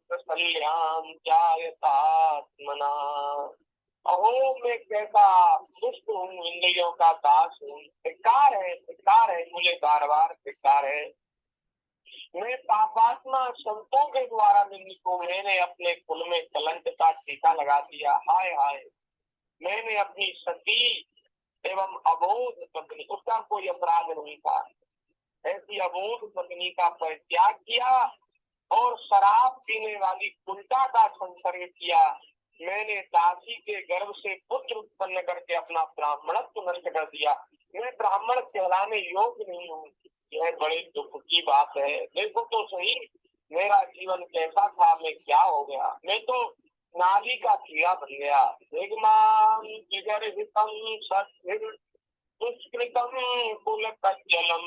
Speaker 1: प्रसल्यां जायतात्मना। अहो मैं कैसा दुष्ट हूँ, इंद्रियों का दास हूँ, धिक्कार है मुझे, बार बार धिक्कार है। मैं पापात्मा संतों के द्वारा निंदित हूँ। मैंने अपने कुल में कलंक का टीका लगा दिया। हाय हाय, मैंने अपनी सती एवं अबोध पत्नी, उसका कोई अपराध नहीं था, ऐसी अबोध पत्नी का परित्याग किया और शराब पीने वाली कुंता का संसर्ग किया। मैंने दासी के गर्भ से पुत्र उत्पन्न करके अपना ब्राह्मणत्व नष्ट कर दिया। मैं ब्राह्मण कहलाने योग्य नहीं हूँ। यह बड़े दुख की बात है। देखो तो सही, मेरा जीवन कैसा था, मैं क्या हो गया। मैं तो नाली का कीड़ा बन गया। दुष्कृतम कुल कज्जलम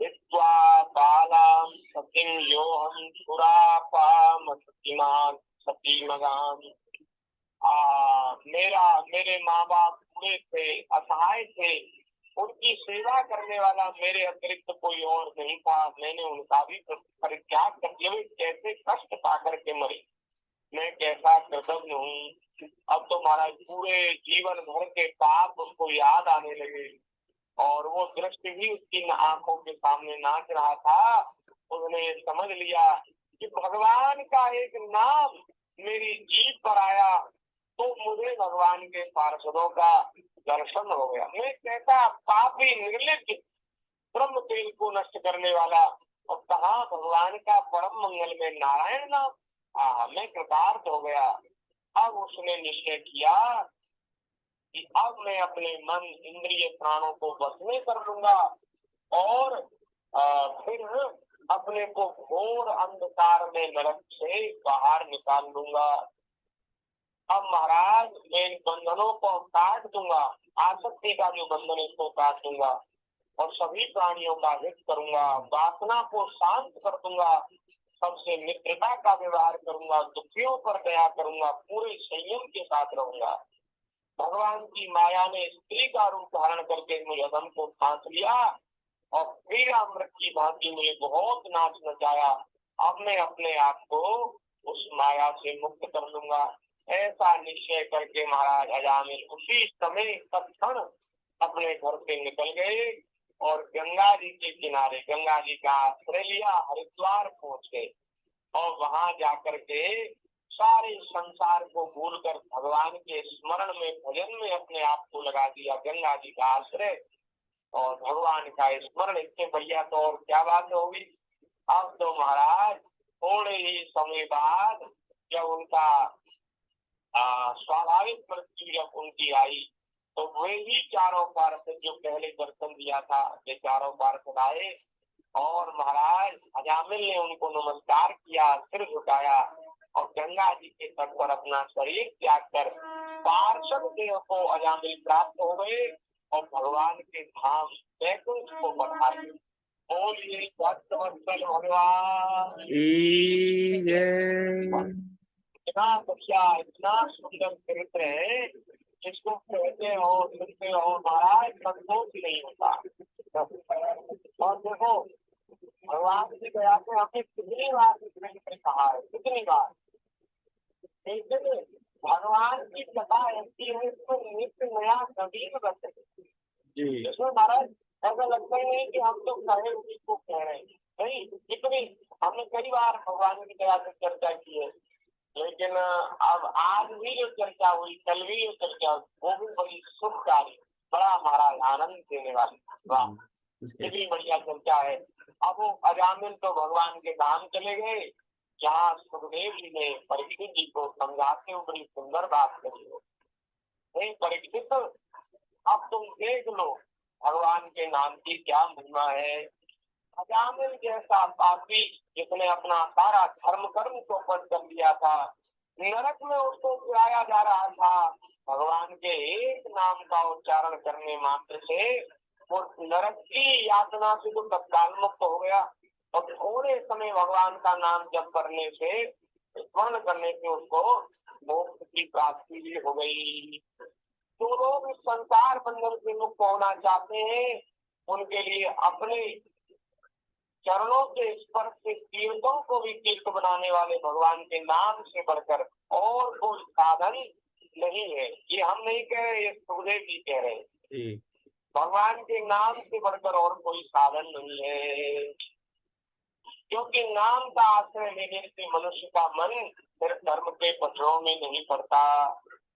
Speaker 1: हित्वा बालां सतीं योऽहं सुरापामसतीमान् सतीमगाम्। मेरे माँ बाप बूढ़े थे, असहाय थे, उनकी सेवा करने वाला मेरे अतिरिक्त कोई और नहीं था। मैंने उनका भी परित्याग कर दिया। वे कैसे कष्ट पा करके मरे, मैं कैसा कृतज्ञ हूँ। अब तो महाराज पूरे जीवन भर के पाप उसको याद आने लगे और वो दृश्य भी उसकी आंखों के सामने नाच रहा था। उसने समझ लिया कि भगवान का एक नाम मेरी जीभ पर आया तो मुझे भगवान के पार्षदों का दर्शन हो गया। मैं कैसा पापी निर्लिप्त ब्रह्म तेल को नष्ट करने वाला, और कहा भगवान का परम मंगल में नारायण नाम। मैं कृतार्थ हो गया। अब उसने निश्चय किया कि अब मैं अपने मन इंद्रिय प्राणों को वश में कर लूंगा और फिर अपने को घोर अंधकार में नरक से बाहर निकाल लूंगा। अब महाराज मैं इन बंधनों को काट दूंगा, आसक्ति का जो बंधन है इसको काट दूंगा और सभी प्राणियों का हित करूंगा, वासना को शांत कर दूंगा, सबसे मित्रता का व्यवहार करूंगा, दुखियों पर दया करूंगा, पूरे संयम के साथ रहूंगा। भगवान की माया ने स्त्री का रूप धारण करके मुझे अधम को फांस लिया और फिर अमृत की भांति मुझे बहुत नाच नचाया। अब मैं अपने आप को उस माया से मुक्त कर लूंगा। ऐसा निश्चय करके महाराज अजामिल उसी समय तत्क्षण अपने घर से निकल गए और गंगा जी के किनारे गंगा जी का आश्रय लिया, हरिद्वार पहुंचे और वहां जाकर के सारे संसार को भूलकर भगवान के स्मरण में भजन में अपने आप को लगा दिया। गंगा जी का आश्रय और भगवान का स्मरण, इससे बढ़िया तो और क्या बात होगी। अब तो महाराज थोड़े ही समय बाद जब उनका स्वाभाविक मृत्यु जब उनकी आई तो वे ही चारों पार्षद जो पहले दर्शन दिया था, वे चारों पार्षद आए और महाराज अजामिल ने उनको नमस्कार किया, सिर झुकाया और गंगा जी के तट पर अपना शरीर त्याग कर पार्षद देह को अजामिल प्राप्त हो गए और भगवान के धाम वैकुंठ को पधारे। बोलिए भक्तवत्सल भगवान इतना बढ़िया, इतना सुंदर चरित्र है जिसको कहते हो सुनते हो महाराज संतोष नहीं होता। और देखो भगवान की दया से हमने कितनी बार इसमें कहा है, कितनी बार लेकिन भगवान की कथा ऐसी है इसमें नित्य नया नवीन बचते इसमें महाराज ऐसा लगता ही नहीं कि हम तो कहे उसी को कह रहे हैं। नहीं, कितनी हमने कई बार भगवान की दया से चर्चा की है, लेकिन अब आज भी जो चर्चा हुई, कल भी जो चर्चा हुई, वो भी बड़ी सुखकारी, बड़ा महाराज आनंद देने वाली। वाह, कितनी बढ़िया चर्चा है। अब वो अजामिल तो भगवान के धाम चले गए जहाँ सुखदेव जी ने परीक्षित जी को समझाते हुए बड़ी सुंदर बात कही है। परीक्षित अब तुम देख लो भगवान के नाम की क्या महिमा है। अजामिल जैसा पापी जिसने अपना सारा धर्म कर्म चौपट कर दिया था, नरक में उसको गिराया जा रहा था, भगवान के एक नाम का उच्चारण करने मात्र से वो नरक की यातना से तो तत्काल मुक्त हो गया और थोड़े समय भगवान का नाम जप करने से, स्मरण करने से उसको मोक्ष की प्राप्ति भी हो गई। जो लोग इस संसार बंधन से मुक्त होना चाहते हैं उनके लिए अपने चरणों के स्पर्श से तीर्थों को भी तीर्थ बनाने वाले भगवान के नाम से बढ़कर और कोई साधन नहीं है। ये हम नहीं कह रहे, ये सुखदेव जी कह रहे हैं। भगवान के नाम से बढ़कर और कोई साधन नहीं है। क्योंकि नाम का आश्रय लेने से मनुष्य का मन फिर धर्म के पथरों में नहीं पड़ता।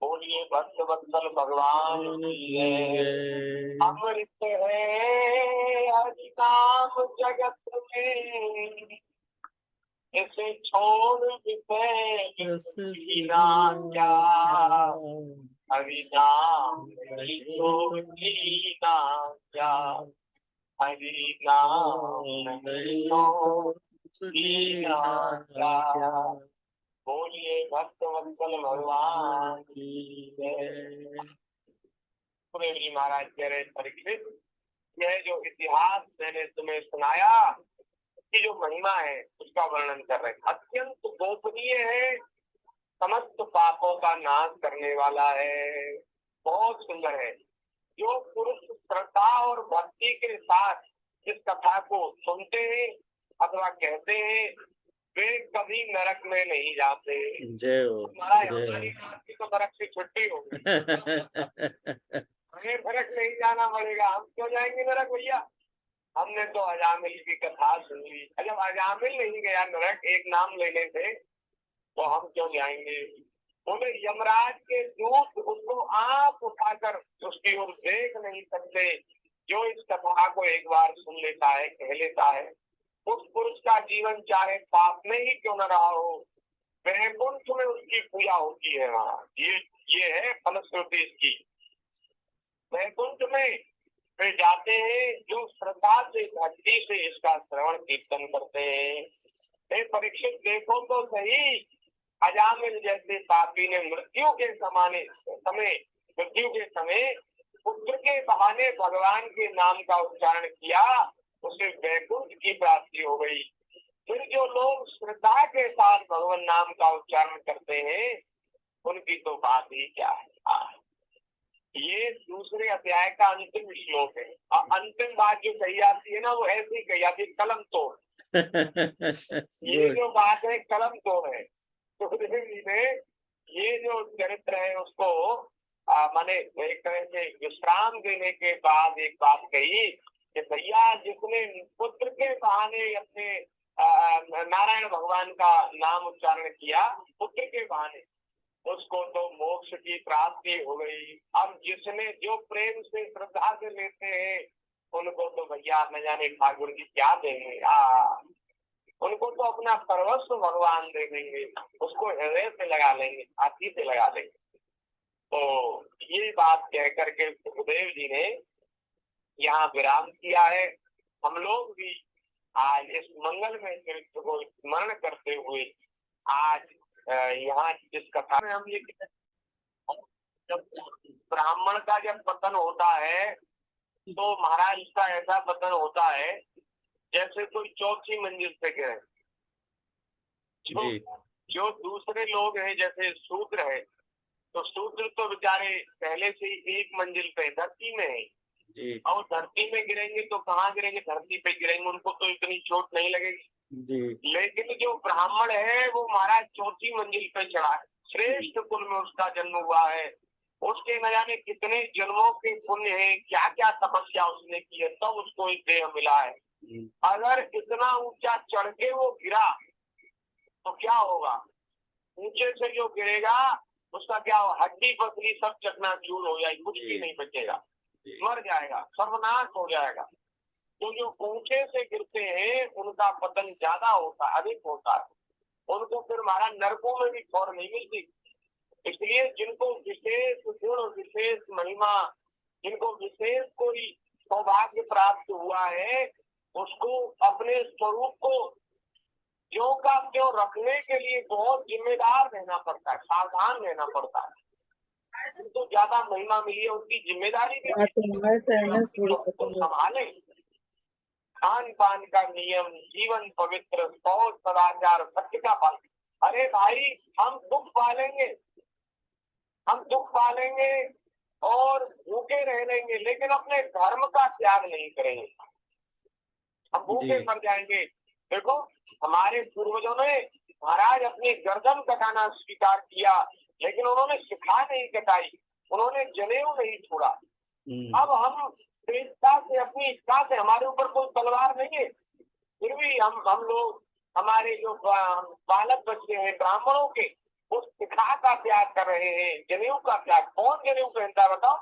Speaker 1: बोलिए भक्त वत्सल भगवान की जय। अमृत है हरि नाम जगत में, इसे छोड़ विषय जीना क्या, हरि नाम नहीं तो जीना क्या, हरि नाम नहीं तो जीना क्या। बोलिए भक्त वत्सल भगवान की जय। सुखदेव जी महाराज कह रहे परीक्षित, यह जो इतिहास मैंने तुम्हें सुनाया की जो महिमा है उसका वर्णन कर रहे हैं। अत्यंत गोपनीय है, समस्त पापों का नाश करने वाला है, बहुत सुंदर है। जो पुरुष श्रद्धा और भक्ति के साथ इस कथा को सुनते हैं अथवा कहते हैं वे कभी नरक में नहीं जाते।
Speaker 2: जय हो।
Speaker 1: हमारी तो नरक से छुट्टी होगी। हमें नरक नहीं जाना पड़ेगा, हम क्यों जाएंगे नरक भैया? हमने तो अजामिल की कथा सुनी, जब अजामिल नहीं गया नरक एक नाम लेने से, तो हम क्यों जाएंगे? बोले यमराज के दूत उसको आंख उठाकर उसकी ओर देख नहीं सकते। जो इस कथा को एक बार सुन लेता है, कह लेता है, उस पुरुष का जीवन चाहे पाप में ही क्यों न रहा हो, वैकुंठ में उसकी पूजा होती है। वहाँ ये है फलश्रुति इसकी। वैकुंठ में वे जाते हैं जो श्रद्धा से भक्ति से इसका श्रवण कीर्तन करते हैं। परीक्षित देखो तो सही, अजामिल जैसे पापी ने मृत्यु के समय पुत्र के बहाने भगवान के नाम का उच्चारण किया, उसे वैकुंठ की प्राप्ति हो गई। फिर जो लोग श्रद्धा के साथ भगवान नाम का उच्चारण करते हैं उनकी तो बात ही क्या है। ये दूसरे अध्याय का अंतिम श्लोक है। अंतिम बात जो कही जाती है ना, वो ऐसी ही कही जाती है, कलम तोड़। ये जो बात है कलम तोड़ है। सुखदेव जी ने ये जो चरित्र है उसको माने एक तरह से विश्राम देने के बाद एक बात कही कि भैया जिसने पुत्र के बहाने अपने नारायण भगवान का नाम उच्चारण किया, पुत्र के बहाने, उसको तो मोक्ष की प्राप्ति हो गई। अब जिसने जो प्रेम से श्रद्धा से लेते हैं उनको तो भैया न जाने ठाकुर जी क्या देंगे। उनको तो अपना सर्वस्व भगवान दे देंगे, उसको हृदय से लगा लेंगे, हाथी से लगा लेंगे। तो ये बात कह करके सुखदेव जी ने यहाँ विराम किया है। हम लोग भी आज इस मंगलमय चरित्र को स्मरण करते हुए आज यहाँ जिस कथा में हम ये जब ब्राह्मण का जब पतन होता है तो महाराज का ऐसा पतन होता है जैसे कोई चौथी मंजिल से गिरे। जो दूसरे लोग हैं जैसे शूद्र है, तो शूद्र तो बेचारे पहले से ही एक मंजिल पे धरती में है, और धरती में गिरेंगे तो कहाँ गिरेंगे? धरती पे गिरेंगे, उनको तो इतनी चोट नहीं लगेगी। लेकिन जो ब्राह्मण है वो महाराज चौथी मंजिल पे चढ़ा है, श्रेष्ठ कुल में उसका जन्म हुआ है, उसके न जाने कितने जन्मों के पुण्य है, क्या क्या तपस्या उसने की है, तब उसको एक देह मिला है। अगर इतना ऊंचा चढ़ के वो गिरा तो क्या होगा? ऊंचे से जो गिरेगा उसका क्या होगा? हड्डी पसली सब चकनाचूर हो जाएगी, कुछ भी नहीं बचेगा, मर जाएगा, सर्वनाश हो जाएगा। तो जो ऊंचे से गिरते हैं उनका पतन ज्यादा होता है, अधिक होता है, उनको फिर हमारा नरकों में भी खौर नहीं मिलती। इसलिए जिनको विशेष गुण, विशेष महिमा, जिनको विशेष कोई सौभाग्य प्राप्त हुआ है, उसको अपने स्वरूप को ज्यों का त्यों रखने के लिए बहुत जिम्मेदार रहना पड़ता है, सावधान रहना पड़ता है। जिनको ज्यादा महिमा मिली है उनकी जिम्मेदारी भी संभाले। खान पान का नियम, जीवन पवित्र, शौच, सदाचार, सत्य का पालन। अरे भाई हम दुख पालेंगे और भूखे रह लेंगे, लेकिन अपने धर्म का त्याग नहीं करेंगे, हम भूखे मर जाएंगे। देखो हमारे पूर्वजों ने महाराज अपनी गर्दन कटाना स्वीकार किया, लेकिन उन्होंने शिखा नहीं कटाई, उन्होंने जनेऊ नहीं छोड़ा। अब हम स्वेच्छा से, अपनी इच्छा से, हमारे ऊपर कोई तलवार नहीं है, फिर भी हम लोग हमारे जो बालक बच्चे हैं ब्राह्मणों के, उस शिखा का त्याग कर रहे हैं, जनेऊ का त्याग। कौन जनेऊ पहनता है बताओ?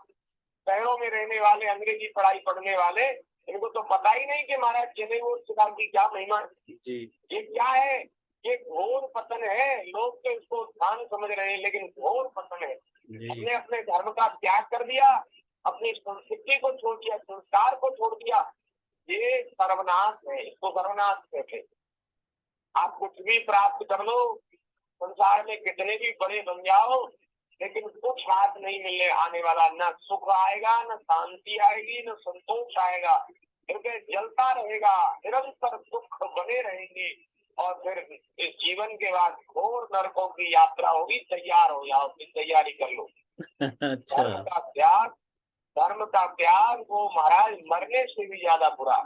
Speaker 1: शहरों में रहने वाले, अंग्रेजी पढ़ाई पढ़ने वाले, इनको तो पता ही नहीं कि महाराज जनेऊ और शिखा की क्या महिमा है।
Speaker 2: जी
Speaker 1: ये क्या है? ये घोर पतन है। लोग तो इसको ध्यान समझ रहे हैं, लेकिन घोर पतन है।
Speaker 2: जी
Speaker 1: हमने अपने धर्म का त्याग कर दिया, अपनी संस्कृति को छोड़ दिया, संस्कार को छोड़ दिया। ये सर्वनाश है, इसको सर्वनाश कहते हैं। आप कुछ भी प्राप्त कर लो, संसार में कितने भी बड़े बन जाओ, लेकिन कुछ हाथ नहीं मिलने आने वाला। न सुख आएगा, न शांति आएगी, न संतोष आएगा। हृदय जलता रहेगा, निरंतर दुख बने रहेंगे, और फिर इस जीवन के बाद घोर नरकों की यात्रा होगी। तैयार हो जाओ, अपनी तैयारी कर लो।
Speaker 2: अच्छा
Speaker 1: धर्म का त्याग वो महाराज मरने से भी ज्यादा बुरा।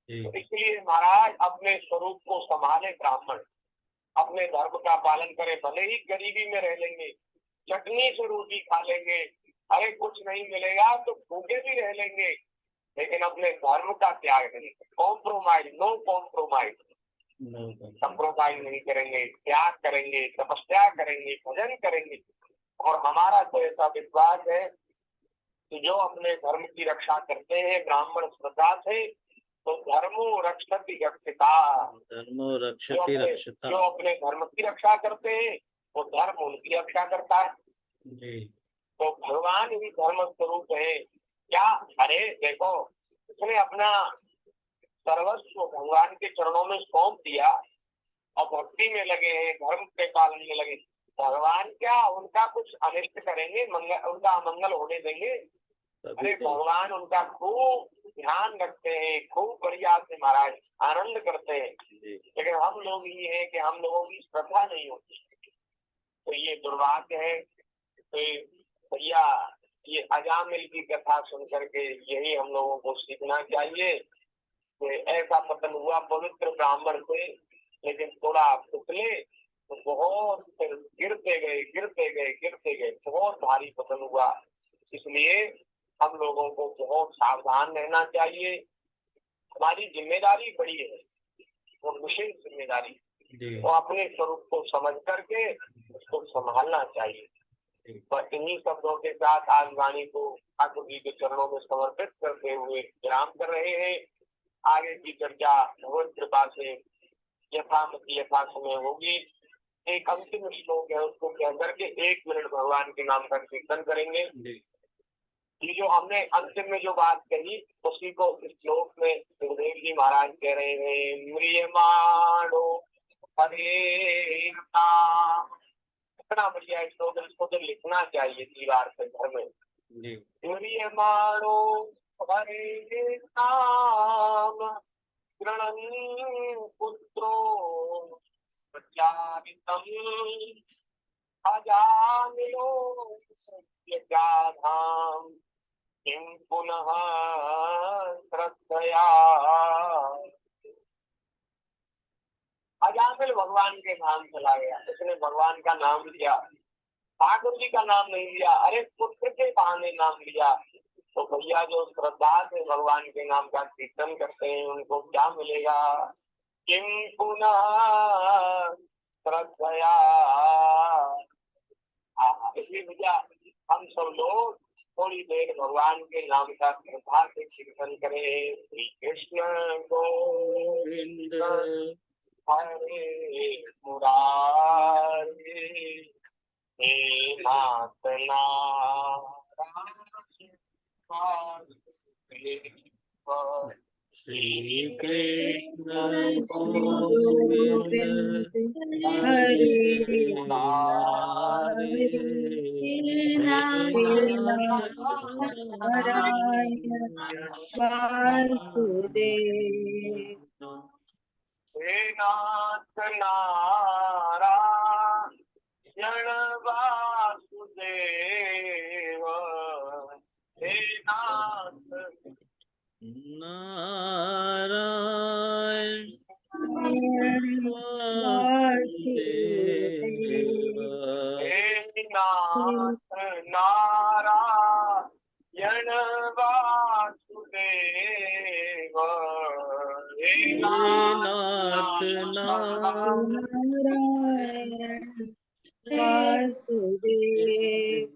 Speaker 2: जी
Speaker 1: तो इसलिए महाराज अपने स्वरूप को संभाले ब्राह्मण, अपने धर्म का पालन करें। भले ही गरीबी में रह लेंगे, चटनी से रोटी खा लेंगे, अरे कुछ नहीं मिलेगा तो भूखे भी रह लेंगे, लेकिन अपने धर्म का त्याग नहीं। Compromise, no compromise. कॉम्प्रोमाइज नहीं करेंगे, त्याग करेंगे, तपस्या करेंगे, भजन करेंगे। और हमारा तो ऐसा विश्वास है कि जो अपने धर्म की रक्षा करते हैं ब्राह्मण श्रद्धा से, तो धर्मो रक्षति रक्षिता।
Speaker 2: धर्मो रक्षति रक्षिता।
Speaker 1: जो अपने धर्म की रक्षा करते हैं, वो धर्म उनकी रक्षा करता है।
Speaker 2: जी
Speaker 1: तो भगवान ही धर्म स्वरूप है। क्या? अरे देखो, उसने अपना सर्वस्व भगवान के चरणों में सौंप दिया और भक्ति में लगे हैं, धर्म के पालन में लगे। भगवान क्या उनका कुछ अनिष्ट करेंगे? उनका अमंगल होने देंगे? अरे भगवान उनका खूब ध्यान रखते हैं, खूब बढ़िया से महाराज आनंद करते हैं। लेकिन हम लोग ये है कि हम लोगों की श्रद्धा नहीं होती, तो ये दुर्भाग्य है। तो भैया, ये अजामिल की कथा सुन करके यही हम लोगों को सीखना चाहिए कि ऐसा पतन हुआ पवित्र ब्राह्मण से, लेकिन थोड़ा फिसले तो बहुत फिर गिरते गए, बहुत भारी पतन हुआ। इसलिए हम लोगों को बहुत सावधान रहना चाहिए। हमारी जिम्मेदारी बड़ी है, वो विशेष जिम्मेदारी, तो अपने स्वरूप को समझ करके उसको संभालना चाहिए। पर इन्हीं शब्दों के साथ आज वाणी को ठाकुर जी के चरणों में समर्पित करते हुए विराम कर रहे हैं। आगे की चर्चा भगवत कृपा से यथा समय होगी। एक अंतिम श्लोक है, उसको कह करके 1 मिनट भगवान के नाम का कीर्तन करेंगे। ये जो हमने अंतिम में जो बात कही, उसी को इस श्लोक में गुरुदेव जी महाराज कह रहे हैं। म्रियमाणो हरे नाम। इतना बढ़िया श्लोक, इसको तो लिखना चाहिए दीवार पे घर में। म्रियमाणो हरे नाम गृणन् पुत्रो प्रचारितम् अजामिलो यज्ञाधाम किं पुनः श्रद्धया। अजामिल भगवान के नाम चला गया, उसने भगवान का नाम लिया, ठाकुर जी का नाम नहीं लिया। अरे पुत्र के बहाने नाम लिया। तो भैया जो श्रद्धा से भगवान के नाम का कीर्तन करते हैं, उनको क्या मिलेगा? किम पुनः श्रद्धया। इसलिए भैया हम सब लोग थोड़ी देर भगवान के नाम का श्रद्धा से कीर्तन करें। श्री कृष्ण गोविंद हरे मुरारी, हे नाथ
Speaker 2: श्री कृष्ण
Speaker 3: गोविंद हरे मुरारी, नारायण वासुदेव।
Speaker 1: हे नाथ नारायण वासुदेव, हे नाथ
Speaker 2: नारायण
Speaker 3: वासुदेव।
Speaker 1: हे नाथ नारायण वासुदेव, हे
Speaker 2: नाथ नारायण
Speaker 3: नारायण वासुदेव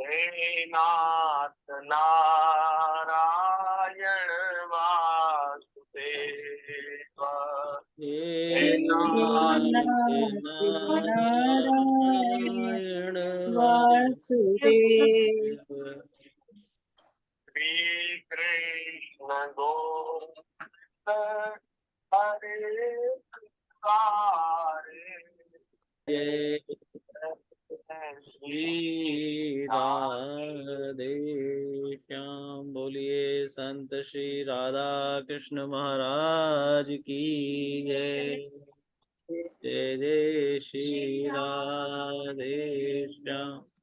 Speaker 1: हे नाथ नारायण वासुदेव
Speaker 2: हे नाथ नारायण
Speaker 3: वासुदेव
Speaker 1: श्री कृष्ण गोविंद हरे
Speaker 2: जय श्री राधे श्याम। बोलिए संत श्री राधा कृष्ण महाराज की जय। जय जय श्री राधे श्याम।